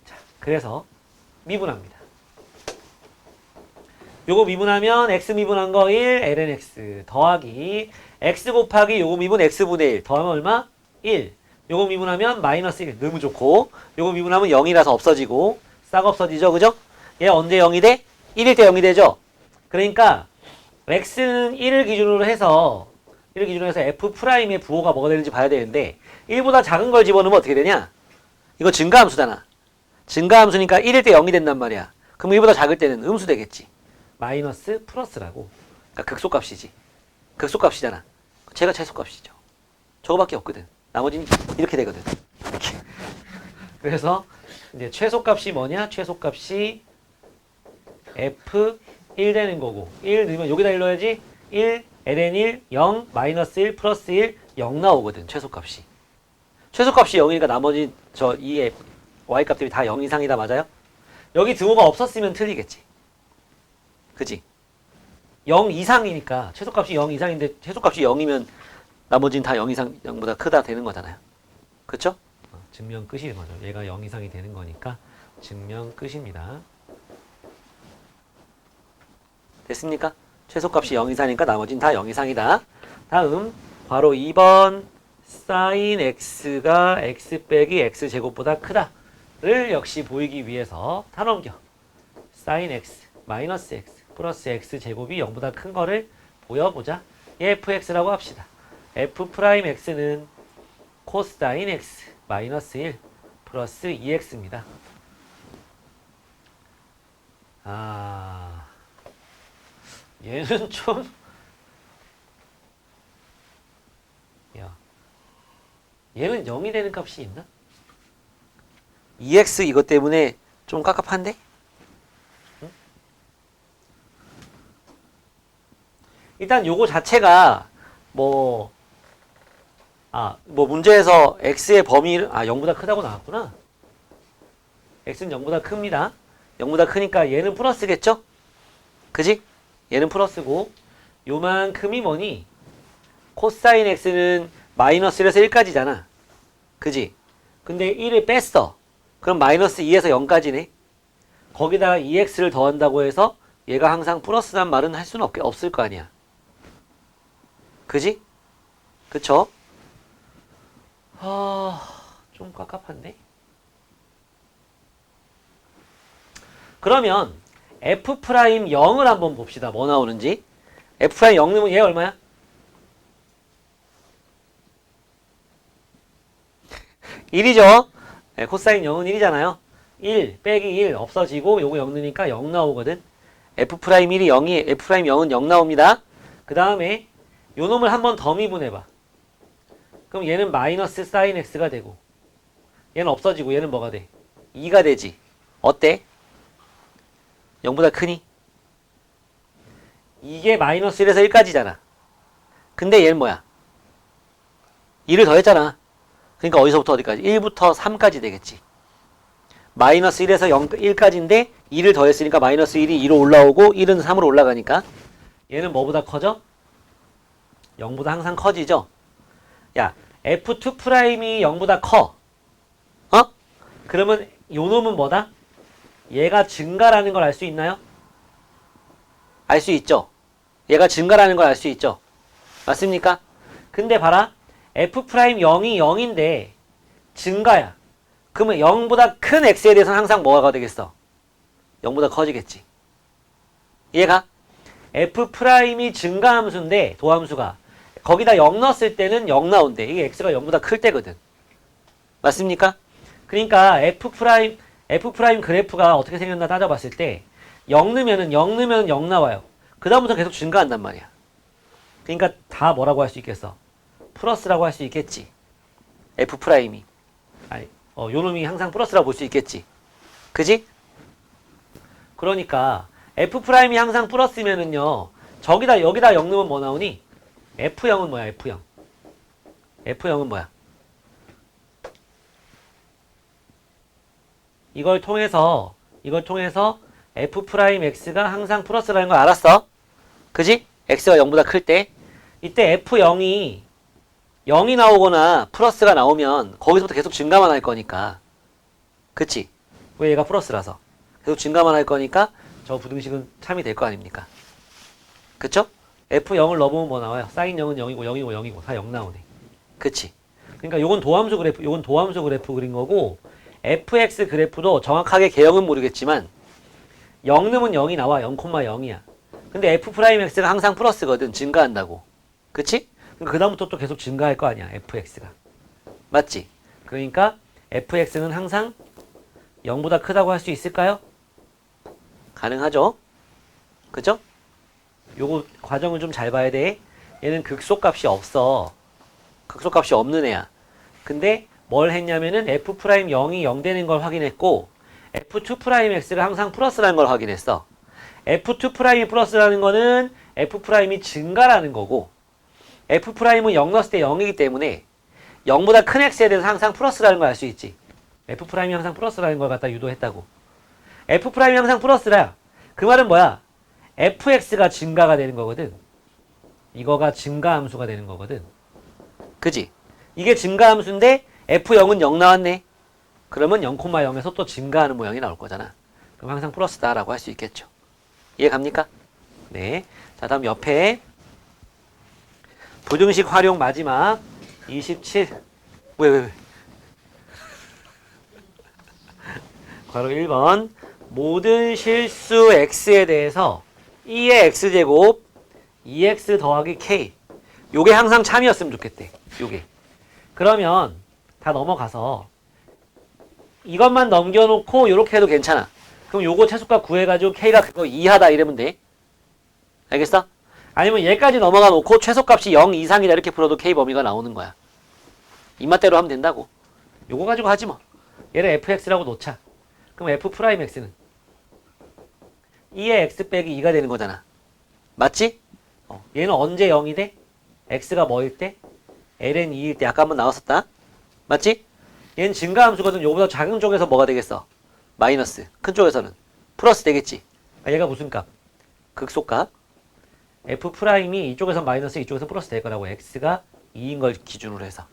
자, 그래서 미분합니다. 요거 미분하면 x 미분한 거 1, ln x 더하기 x 곱하기 요거 미분 x분의 1 더하면 얼마? 1. 요거 미분하면 마이너스 1. 너무 좋고 요거 미분하면 0이라서 없어지고 싹 없어지죠. 그죠? 얘 언제 0이 돼? 1일 때 0이 되죠? 그러니까 x는 1을 기준으로 해서 f'의 부호가 뭐가 되는지 봐야 되는데 1보다 작은 걸 집어넣으면 어떻게 되냐? 이거 증가함수잖아. 증가함수니까 1일 때 0이 된단 말이야. 그럼 1보다 작을 때는 음수 되겠지. 마이너스 플러스라고. 그러니까 극소값이지. 극소값이잖아. 제가 최소값이죠. 저거밖에 없거든. 나머지는 이렇게 되거든. 이렇게. 그래서 이제 최소값이 뭐냐? 최소값이 f 1 되는 거고 1 넣으면 여기다 1 넣어야지. 1 ln 1 0 마이너스 1 플러스 1 0 나오거든. 최소값이. 최소값이 0이니까 나머지 저 이 y값들이 다 0 이상이다. 맞아요? 여기 등호가 없었으면 틀리겠지. 그지? 0 이상이니까 최소값이 0 이상인데 최소값이 0이면 나머지는 다 0 이상 0보다 크다 되는 거잖아요. 그쵸? 증명 끝이 거죠. 얘가 0 이상이 되는 거니까 증명 끝입니다. 됐습니까? 최소값이 0 이상이니까 나머지는 다 0 이상이다. 다음 바로 2번 sin x가 x 빼기 x 제곱보다 크다를 역시 보이기 위해서 다 넘겨. sin x 마이너스 x 플러스 x 제곱이 0보다 큰 거를 보여보자. 얘 fx라고 합시다. f'x는 코사인 x 마이너스 1 플러스 2x입니다. 얘는 좀 얘는 0이 되는 값이 있나? 2x 이것 때문에 좀 깝깝한데? 응? 일단 요거 자체가 뭐 문제에서 x의 범위를 0보다 크다고 나왔구나. x는 0보다 큽니다. 0보다 크니까 얘는 플러스겠죠? 그지? 얘는 플러스고 요만큼이 뭐니? 코사인 x는 마이너스 1에서 1까지잖아. 그지? 근데 1을 뺐어. 그럼 마이너스 2에서 0까지네. 거기다가 2x를 더한다고 해서 얘가 항상 플러스란 말은 할 수는 없을 거 아니야. 그지? 그쵸? 좀 깝깝한데? 그러면 F'0을 한번 봅시다. 뭐 나오는지. F'0 넣으면 얘 얼마야? 1이죠? 네, 코사인 0은 1이잖아요. 1 빼기 1 없어지고 요거 0 넣으니까 0 나오거든. F'1이 0이 F'0은 0 나옵니다. 그 다음에 요 놈을 한번 더 미분해봐. 그럼 얘는 마이너스 사인 x가 되고 얘는 없어지고 얘는 뭐가 돼? 2가 되지. 어때? 0보다 크니? 이게 마이너스 1에서 1까지잖아. 근데 얘는 뭐야? 2를 더했잖아. 그러니까 어디서부터 어디까지? 1부터 3까지 되겠지. 마이너스 1에서 1까지인데 2를 더했으니까 마이너스 1이 2로 올라오고 1은 3으로 올라가니까 얘는 뭐보다 커져? 0보다 항상 커지죠? 야, F2'이 0보다 커. 그러면 요 놈은 뭐다? 얘가 증가라는 걸 알 수 있나요? 알 수 있죠. 얘가 증가라는 걸 알 수 있죠. 맞습니까? 근데 봐라. F'0이 0인데 증가야. 그러면 0보다 큰 x에 대해서는 항상 뭐가 되겠어? 0보다 커지겠지. 얘가 F'이 증가함수인데 도함수가 거기다 0 넣었을 때는 0 나온대. 이게 x가 0보다 클 때거든. 맞습니까? 그러니까 F' 그래프가 어떻게 생겼나 따져봤을 때 0 넣으면은 0 나와요. 그 다음부터 계속 증가한단 말이야. 그러니까 다 뭐라고 할 수 있겠어? 플러스라고 할 수 있겠지. F'이. 아니, 요놈이 항상 플러스라고 볼 수 있겠지. 그지? 그러니까 F'이 항상 플러스면은요. 여기다 0 넣으면 뭐 나오니? F0은 뭐야? F0. F0은 뭐야? 이걸 통해서 F'X가 항상 플러스라는 걸 알았어. 그지? X가 0보다 클 때. 이때 F0이 0이 나오거나 플러스가 나오면 거기서부터 계속 증가만 할 거니까. 그치? 왜 얘가 플러스라서. 계속 증가만 할 거니까 저 부등식은 참이 될 거 아닙니까? 그쵸? F0을 넣어보면 뭐 나와요? 사인 0은 0이고 0이고 0이고 다 0 나오네. 그치? 그러니까 요건 도함수 그래프 그린 거고 fx 그래프도 정확하게 개형은 모르겠지만 0 넣으면 0이 나와. 0,0이야. 근데 f'x가 항상 플러스거든. 증가한다고. 그치? 그러니까 그 다음부터 또 계속 증가할 거 아니야. fx가. 맞지? 그러니까 fx는 항상 0보다 크다고 할 수 있을까요? 가능하죠? 그죠? 요거 과정을 좀 잘 봐야 돼. 얘는 극소값이 없어. 극소값이 없는 애야. 근데 뭘 했냐면은 F'0이 0 되는 걸 확인했고 F2'X가 항상 플러스라는 걸 확인했어. F2'이 플러스라는 거는 F'이 증가라는 거고 F'은 0 넣었을 때 0이기 때문에 0보다 큰 X에 대해서 항상 플러스라는 걸 알 수 있지. F'이 항상 플러스라는 걸 갖다 유도했다고. F'이 항상 플러스라. 그 말은 뭐야? Fx가 증가가 되는 거거든. 이거가 증가함수가 되는 거거든. 그지? 이게 증가함수인데 F0은 0 나왔네. 그러면 0,0에서 또 증가하는 모양이 나올 거잖아. 그럼 항상 플러스다라고 할 수 있겠죠. 이해 갑니까? 네. 자, 다음 옆에 부등식 활용 마지막 27. 왜? 괄호 1번. 모든 실수 x에 대해서 2의 x제곱 2x 더하기 k. 요게 항상 참이었으면 좋겠대. 요게. 그러면 다 넘어가서 이것만 넘겨놓고 요렇게 해도 괜찮아. 그럼 요거 최소값 구해가지고 k가 그거 이하다 이러면 돼. 알겠어? 아니면 얘까지 넘어가 놓고 최소값이 0 이상이다 이렇게 풀어도 k 범위가 나오는 거야. 입맛대로 하면 된다고. 요거 가지고 하지 뭐. 얘를 fx라고 놓자. 그럼 f'x는 2의 x 빼기 2가 되는 거잖아. 맞지? 얘는 언제 0이 돼? x가 뭐일 때? ln 2일 때 아까 한번 나왔었다. 맞지? 얘는 증가함수거든. 요거보다 작은 쪽에서 뭐가 되겠어? 마이너스. 큰 쪽에서는 플러스 되겠지. 얘가 무슨 값? 극소값. F'이 이쪽에서 마이너스 이쪽에서 플러스 될 거라고. x가 2인 걸 기준으로 해서.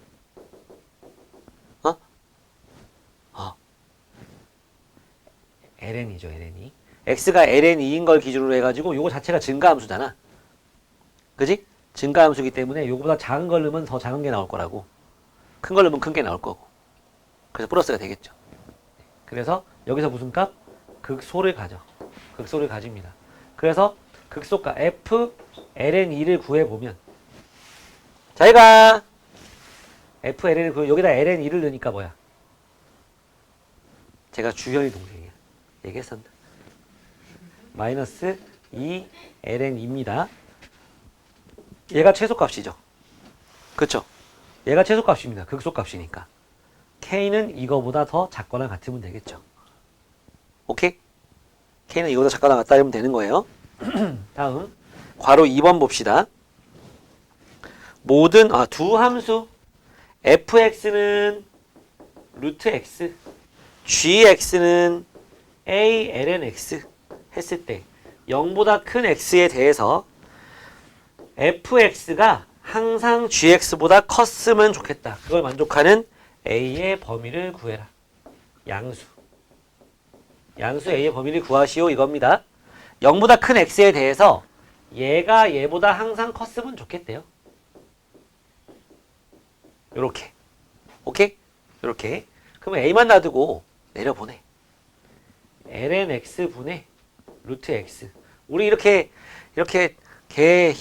ln이죠. ln이. x가 ln 2인 걸 기준으로 해가지고 요거 자체가 증가함수잖아. 그지? 증가함수기 때문에 요거보다 작은 걸 넣으면 더 작은 게 나올 거라고. 큰 걸 넣으면 큰 게 나올 거고. 그래서 플러스가 되겠죠. 그래서 여기서 무슨 값? 극소를 가져. 극소를 가집니다. 그래서 극소값 f ln 2를 구해보면 자기가 f ln을 여기다 ln 2를 넣으니까 뭐야? 제가 주현이 동생이야. 얘기했었나? 마이너스 2 ln 2입니다. 얘가 최소값이죠. 그쵸? 얘가 최소값입니다. 극소값이니까. k는 이거보다 더 작거나 같으면 되겠죠. 오케이? k는 이거보다 작거나 같다 하면 되는 거예요. 다음 괄호 2번 봅시다. 모든 두 함수 fx는 루트 x, gx는 a ln x 했을 때 0보다 큰 x에 대해서 fx가 항상 gx보다 컸으면 좋겠다. 그걸 만족하는 a의 범위를 구해라. 양수. 양수 A의 범위를 구하시오 이겁니다. 0보다 큰 X에 대해서 얘가 얘보다 항상 컸으면 좋겠대요. 요렇게. 오케이? 요렇게. 그러면 A만 놔두고 내려보내. ln x 분의 루트 x. 우리 이렇게 개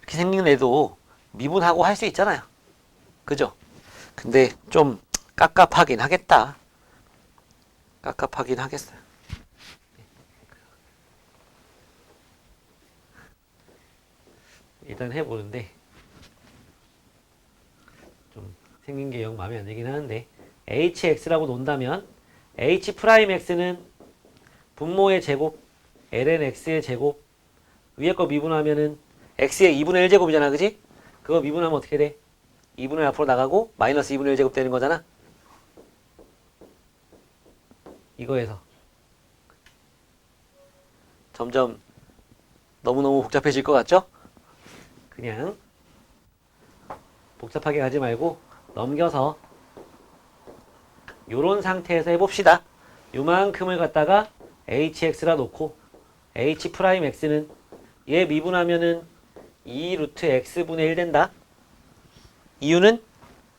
이렇게 생긴 애도 미분하고 할 수 있잖아요. 그죠? 근데 좀 깝깝하긴 하겠다. 깝깝하긴 하겠어요. 일단 해보는데 좀 생긴 게 영 마음에 안 들긴 하는데 hx라고 논다면 h'x는 분모의 제곱 ln x의 제곱 위에 거 미분하면은 x의 2분의 1제곱이잖아. 그지? 그거 미분하면 어떻게 돼? 2분의 1 앞으로 나가고 마이너스 2분의 1제곱 되는 거잖아. 이거에서 점점 너무너무 복잡해질 것 같죠? 그냥 복잡하게 가지 말고 넘겨서 요런 상태에서 해봅시다. 요만큼을 갖다가 hx라 놓고 h'x는 얘 미분하면은 2 루트 x분의 1 된다. 이유는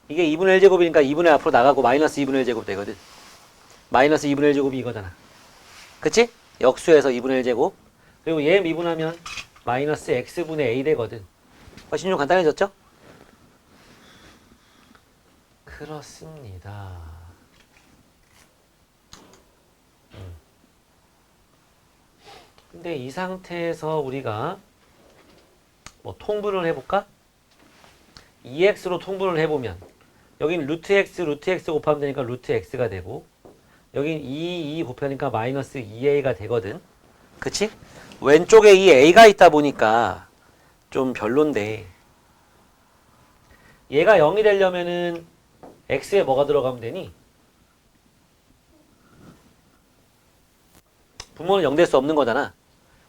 이게 2분의 1제곱이니까 2분의 1 앞으로 나가고 마이너스 2분의 1제곱 되거든. 마이너스 2분의 1제곱이 이거잖아. 그치? 역수에서 2분의 1제곱. 그리고 얘 미분하면 마이너스 x분의 a 되거든. 훨씬 좀 간단해졌죠? 그렇습니다. 근데 이 상태에서 우리가 뭐 통분을 해볼까? 2x로 통분을 해보면 여긴 루트 x 곱하면 되니까 루트 x가 되고 여긴 2 곱하니까 마이너스 2a가 되거든. 그치? 왼쪽에 이 a가 있다 보니까 좀 별론데 얘가 0이 되려면은 x에 뭐가 들어가면 되니? 분모는 0 될 수 없는 거잖아.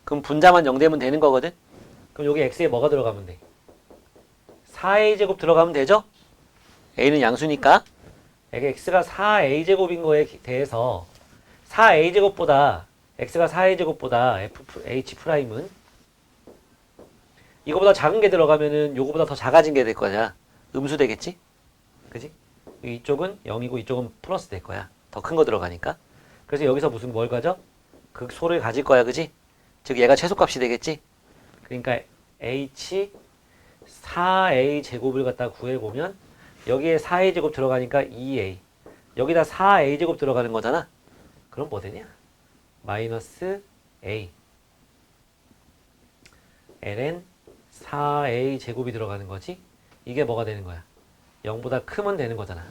그럼 분자만 0 되면 되는 거거든. 그럼 여기 x에 뭐가 들어가면 돼? 4a제곱 들어가면 되죠? a는 양수니까 x가 4a제곱인 거에 대해서 4a제곱보다 x가 4a제곱보다 h''은 이거보다 작은 게 들어가면은 요거보다 더 작아진 게 될 거냐. 음수 되겠지? 그지? 이쪽은 0이고 이쪽은 플러스 될 거야. 더 큰 거 들어가니까. 그래서 여기서 무슨 뭘 가져? 극소를 가질 거야. 그지? 즉 얘가 최소값이 되겠지? 그러니까 h 4a 제곱을 갖다 구해보면 여기에 4a 제곱 들어가니까 2a 여기다 4a 제곱 들어가는 거잖아. 그럼 뭐 되냐? 마이너스 a ln 4a 제곱이 들어가는 거지. 이게 뭐가 되는 거야? 0보다 크면 되는 거잖아.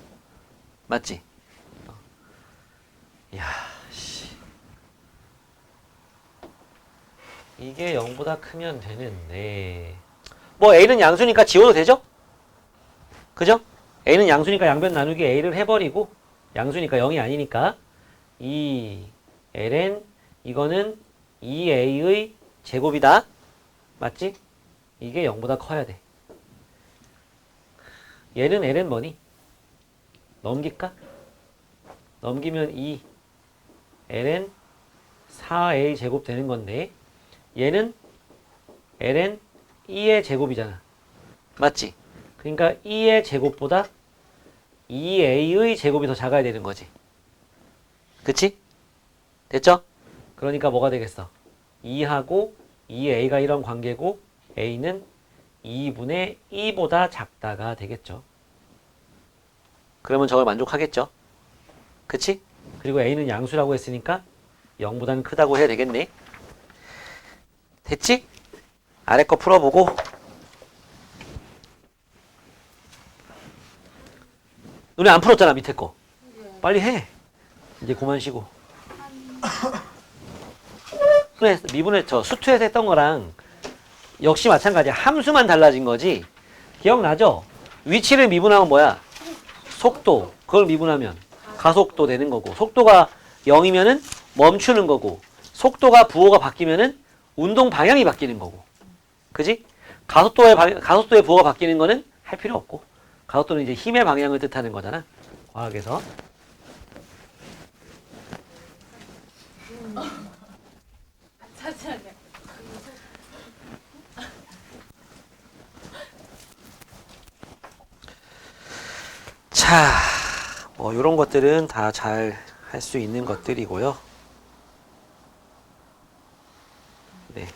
맞지? 야, 씨. 이게 0보다 크면 되는데 뭐 a는 양수니까 지워도 되죠? 그죠? a는 양수니까 양변 나누기 a를 해버리고 양수니까 0이 아니니까 2ln 이거는 2a의 제곱이다. 맞지? 이게 0보다 커야 돼. 얘는 ln 뭐니? 넘길까? 넘기면 2 ln 4a 제곱 되는 건데 얘는 ln 2의 제곱이잖아. 맞지? 그러니까 2의 제곱보다 2a의 제곱이 더 작아야 되는 거지. 그치? 됐죠? 그러니까 뭐가 되겠어? 2하고 2a가 이런 관계고 a는 2분의 2보다 작다가 되겠죠. 그러면 저걸 만족하겠죠. 그치? 그리고 a는 양수라고 했으니까 0보다는 크다고 해야 되겠네. 됐지? 아래 거 풀어보고 너네 안 풀었잖아 밑에 거. 빨리 해. 이제 그만 쉬고. 미분에 저 수투에서 했던 거랑 역시 마찬가지야. 함수만 달라진 거지. 기억나죠? 위치를 미분하면 뭐야? 속도. 그걸 미분하면 가속도 되는 거고 속도가 0이면은 멈추는 거고 속도가 부호가 바뀌면은 운동 방향이 바뀌는 거고. 그지? 가속도의 부호가 바뀌는 거는 할 필요 없고 가속도는 이제 힘의 방향을 뜻하는 거잖아. 과학에서. 차지하냐. 자, 뭐 이런 것들은 다 잘 할 수 있는 것들이고요. 네.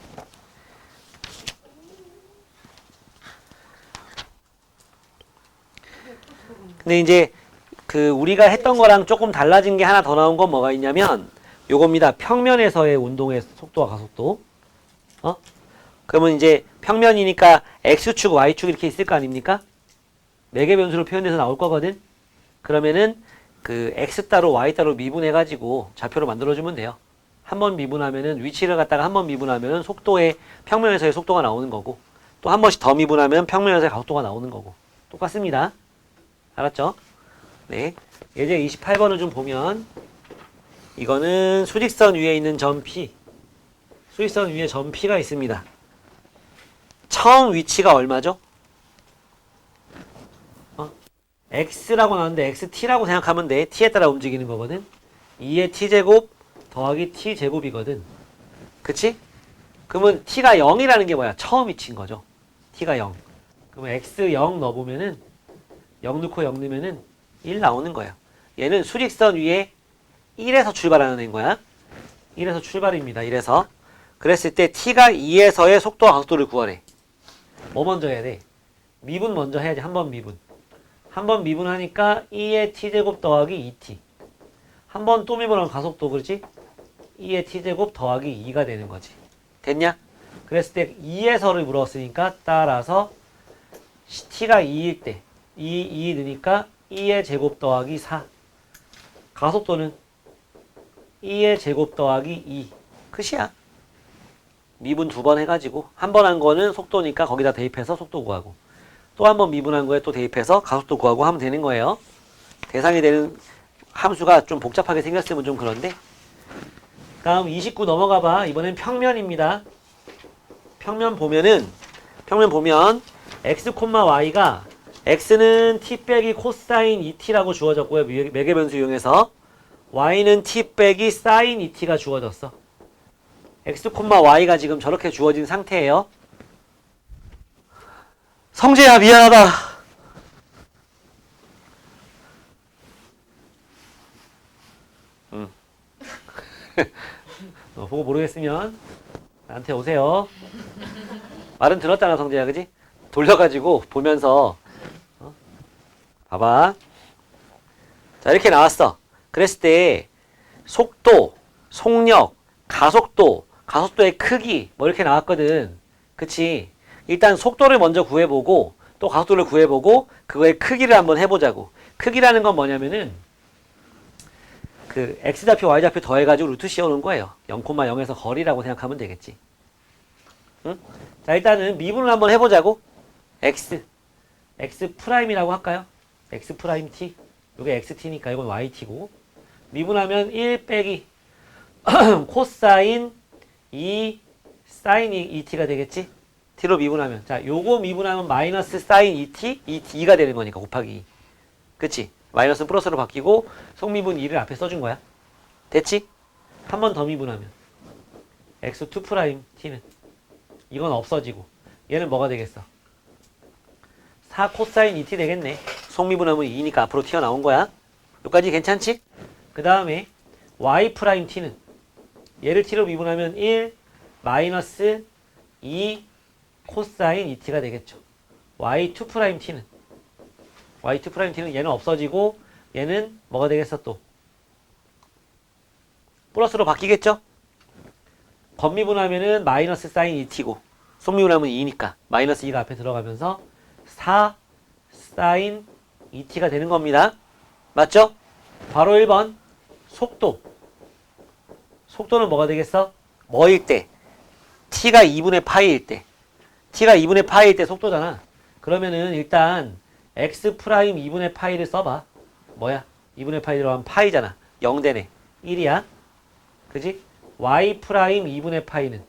근데 이제 그 우리가 했던 거랑 조금 달라진 게 하나 더 나온 건 뭐가 있냐면 요겁니다. 평면에서의 운동의 속도와 가속도. 그러면 이제 평면이니까 x축, y축 이렇게 있을 거 아닙니까? 4개 변수로 표현돼서 나올 거거든. 그러면은 그 x 따로 y 따로 미분해가지고 좌표로 만들어주면 돼요. 한 번 미분하면은 위치를 갖다가 한 번 미분하면은 속도의 평면에서의 속도가 나오는 거고 또 한 번씩 더 미분하면 평면에서의 가속도가 나오는 거고 똑같습니다. 알았죠? 네. 예제 28번을 좀 보면 이거는 수직선 위에 있는 점 P 수직선 위에 점 P가 있습니다. 처음 위치가 얼마죠? x라고 나오는데 xt라고 생각하면 돼. t에 따라 움직이는 거거든. 2의 t제곱 더하기 t제곱이거든. 그치? 그러면 t가 0이라는 게 뭐야? 처음 위치인 거죠. t가 0. 그러면 x 0 넣어보면은 0 넣고 0 넣으면은 1 나오는 거야. 얘는 수직선 위에 1에서 출발하는 애인 거야. 1에서 출발입니다. 1에서. 그랬을 때 t가 2에서의 속도와 가속도를 구하래. 뭐 먼저 해야 돼? 미분 먼저 해야지. 한 번 미분. 한 번 미분하니까 2의 t제곱 더하기 2t. 한 번 또 미분하면 가속도 그렇지? 2의 t제곱 더하기 2가 되는 거지. 됐냐? 그랬을 때 2에서를 물었으니까 따라서 t가 2일 때 2 넣으니까 2의 제곱 더하기 4. 가속도는 2의 제곱 더하기 2. 끝이야. 미분 2번 해가지고 한 번 한 거는 속도니까 거기다 대입해서 속도 구하고 또 한 번 미분한 거에 또 대입해서 가속도 구하고 하면 되는 거예요. 대상이 되는 함수가 좀 복잡하게 생겼으면 좀 그런데 다음 29 넘어가 봐. 이번엔 평면입니다. 평면 보면 x, y가 x는 t 빼기 코사인 2t라고 주어졌고요. 매개변수 이용해서 y는 t 빼기 사인 2t가 주어졌어. x, y가 지금 저렇게 주어진 상태예요. 성재야 미안하다. 보고 모르겠으면 나한테 오세요. 말은 들었잖아 성재야 그지? 돌려가지고 보면서 봐봐. 자 이렇게 나왔어. 그랬을 때 속도, 속력, 가속도, 가속도의 크기 뭐 이렇게 나왔거든. 그치? 일단 속도를 먼저 구해보고 또 가속도를 구해보고 그거의 크기를 한번 해보자고. 크기라는 건 뭐냐면은 그 x좌표, y좌표 더해가지고 루트 씌워놓은 거예요. 0,0에서 거리라고 생각하면 되겠지. 응? 자 일단은 미분을 한번 해보자고. x 프라임이라고 할까요? x 프라임 t. 이게 xt니까 이건 yt고. 미분하면 1 빼기 코사인 2 사인 2t가 되겠지? t로 미분하면. 자, 요거 미분하면 마이너스 사인 2t, 2가 되는 거니까 곱하기 2. 그치? 마이너스는 플러스로 바뀌고 속미분 2를 앞에 써준 거야. 됐지? 한 번 더 미분하면 x2 프라임 t는 이건 없어지고 얘는 뭐가 되겠어? 4 코사인 2t 되겠네. 속미분하면 2니까 앞으로 튀어나온 거야. 여기까지 괜찮지? 그 다음에 y 프라임 t는 얘를 t로 미분하면 1 마이너스 2 코사인 2t가 되겠죠. y2 프라임 t는 y2 프라임 t는 얘는 없어지고 얘는 뭐가 되겠어 또? 플러스로 바뀌겠죠? 겉미분하면은 마이너스 사인 2t고 속미분하면 2니까 마이너스 2가 앞에 들어가면서 4 사인 2t가 되는 겁니다. 맞죠? 바로 1번 속도. 속도는 뭐가 되겠어? 뭐일 때? t가 2분의 파이일 때. t가 2분의 파이일 때 속도잖아. 그러면은 일단 x 프라임 2분의 파이를 써봐. 뭐야? 2분의 파이 들어가면 파이잖아. 0 되네. 1이야. 그지? y 프라임 2분의 파이는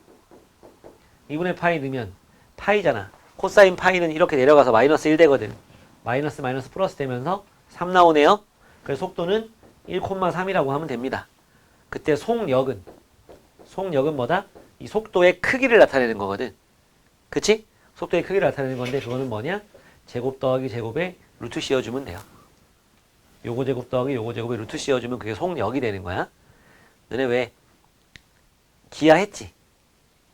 2분의 파이 넣으면 파이잖아. 코사인 파이는 이렇게 내려가서 마이너스 1 되거든. 마이너스 마이너스 플러스 되면서 3 나오네요. 그래서 속도는 1,3이라고 하면 됩니다. 그때 속력은 속력은 뭐다? 이 속도의 크기를 나타내는 거거든. 그치? 속도의 크기를 나타내는 건데 그거는 뭐냐? 제곱 더하기 제곱에 루트 씌워주면 돼요. 요거 제곱 더하기 요거 제곱에 루트 씌워주면 그게 속력이 되는 거야. 너네 왜 기하했지?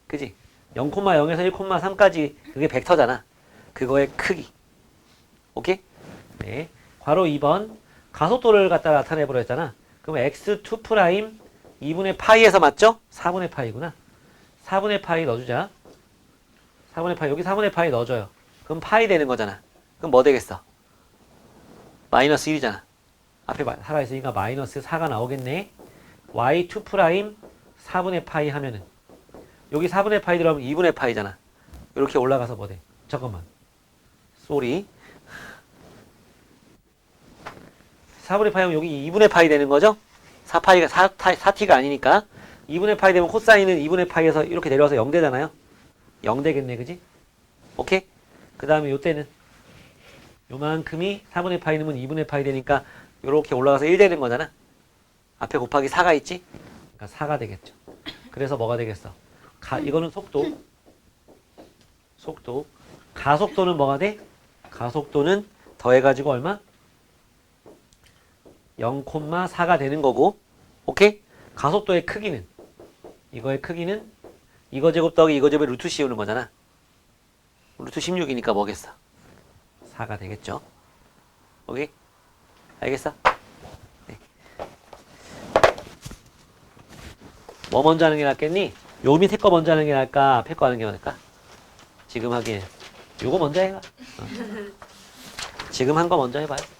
그지? 0,0에서 1,3까지 그게 벡터잖아. 그거의 크기. 오케이? 네. 괄호 2번 가속도를 갖다 나타내보려 했잖아. 그럼 x2 프라임 2분의 파이에서 맞죠? 4분의 파이구나. 4분의 파이 넣어주자. 4분의 파이 여기 4분의 파이 넣어줘요. 그럼 파이 되는 거잖아. 그럼 뭐 되겠어? 마이너스 1이잖아. 앞에 살아있으니까 마이너스 4가 나오겠네. y2 프라임 4분의 파이 하면은 여기 4분의 파이 들어가면 2분의 파이잖아. 이렇게 올라가서 뭐 돼? 잠깐만. 쏘리. 4분의 파이 하면 여기 2분의 파이 되는 거죠? 4파이가 4t가 아니니까 2분의 파이 되면 코사인은 2분의 파이에서 이렇게 내려와서 0 되잖아요. 0 되겠네. 그지? 오케이? 그 다음에 요때는 요만큼이 4분의 파이 넣으면 2분의 파이 되니까 요렇게 올라가서 1 되는 거잖아. 앞에 곱하기 4가 있지? 그러니까 4가 되겠죠. 그래서 뭐가 되겠어? 이거는 속도. 속도. 가속도는 뭐가 돼? 가속도는 더해가지고 얼마? 0,4가 되는 거고. 오케이? 가속도의 크기는 이거의 크기는 이거 제곱 더하기 이거 제곱에 루트 씌우는 거잖아. 루트 16이니까 뭐겠어? 4가 되겠죠. 오케이? 알겠어? 네. 뭐 먼저 하는 게 낫겠니? 요 밑에 거 먼저 하는 게 나을까? 앞에 거 하는 게 나을까? 지금 하기엔 요거 먼저 해봐. 지금 한 거 먼저 해봐요.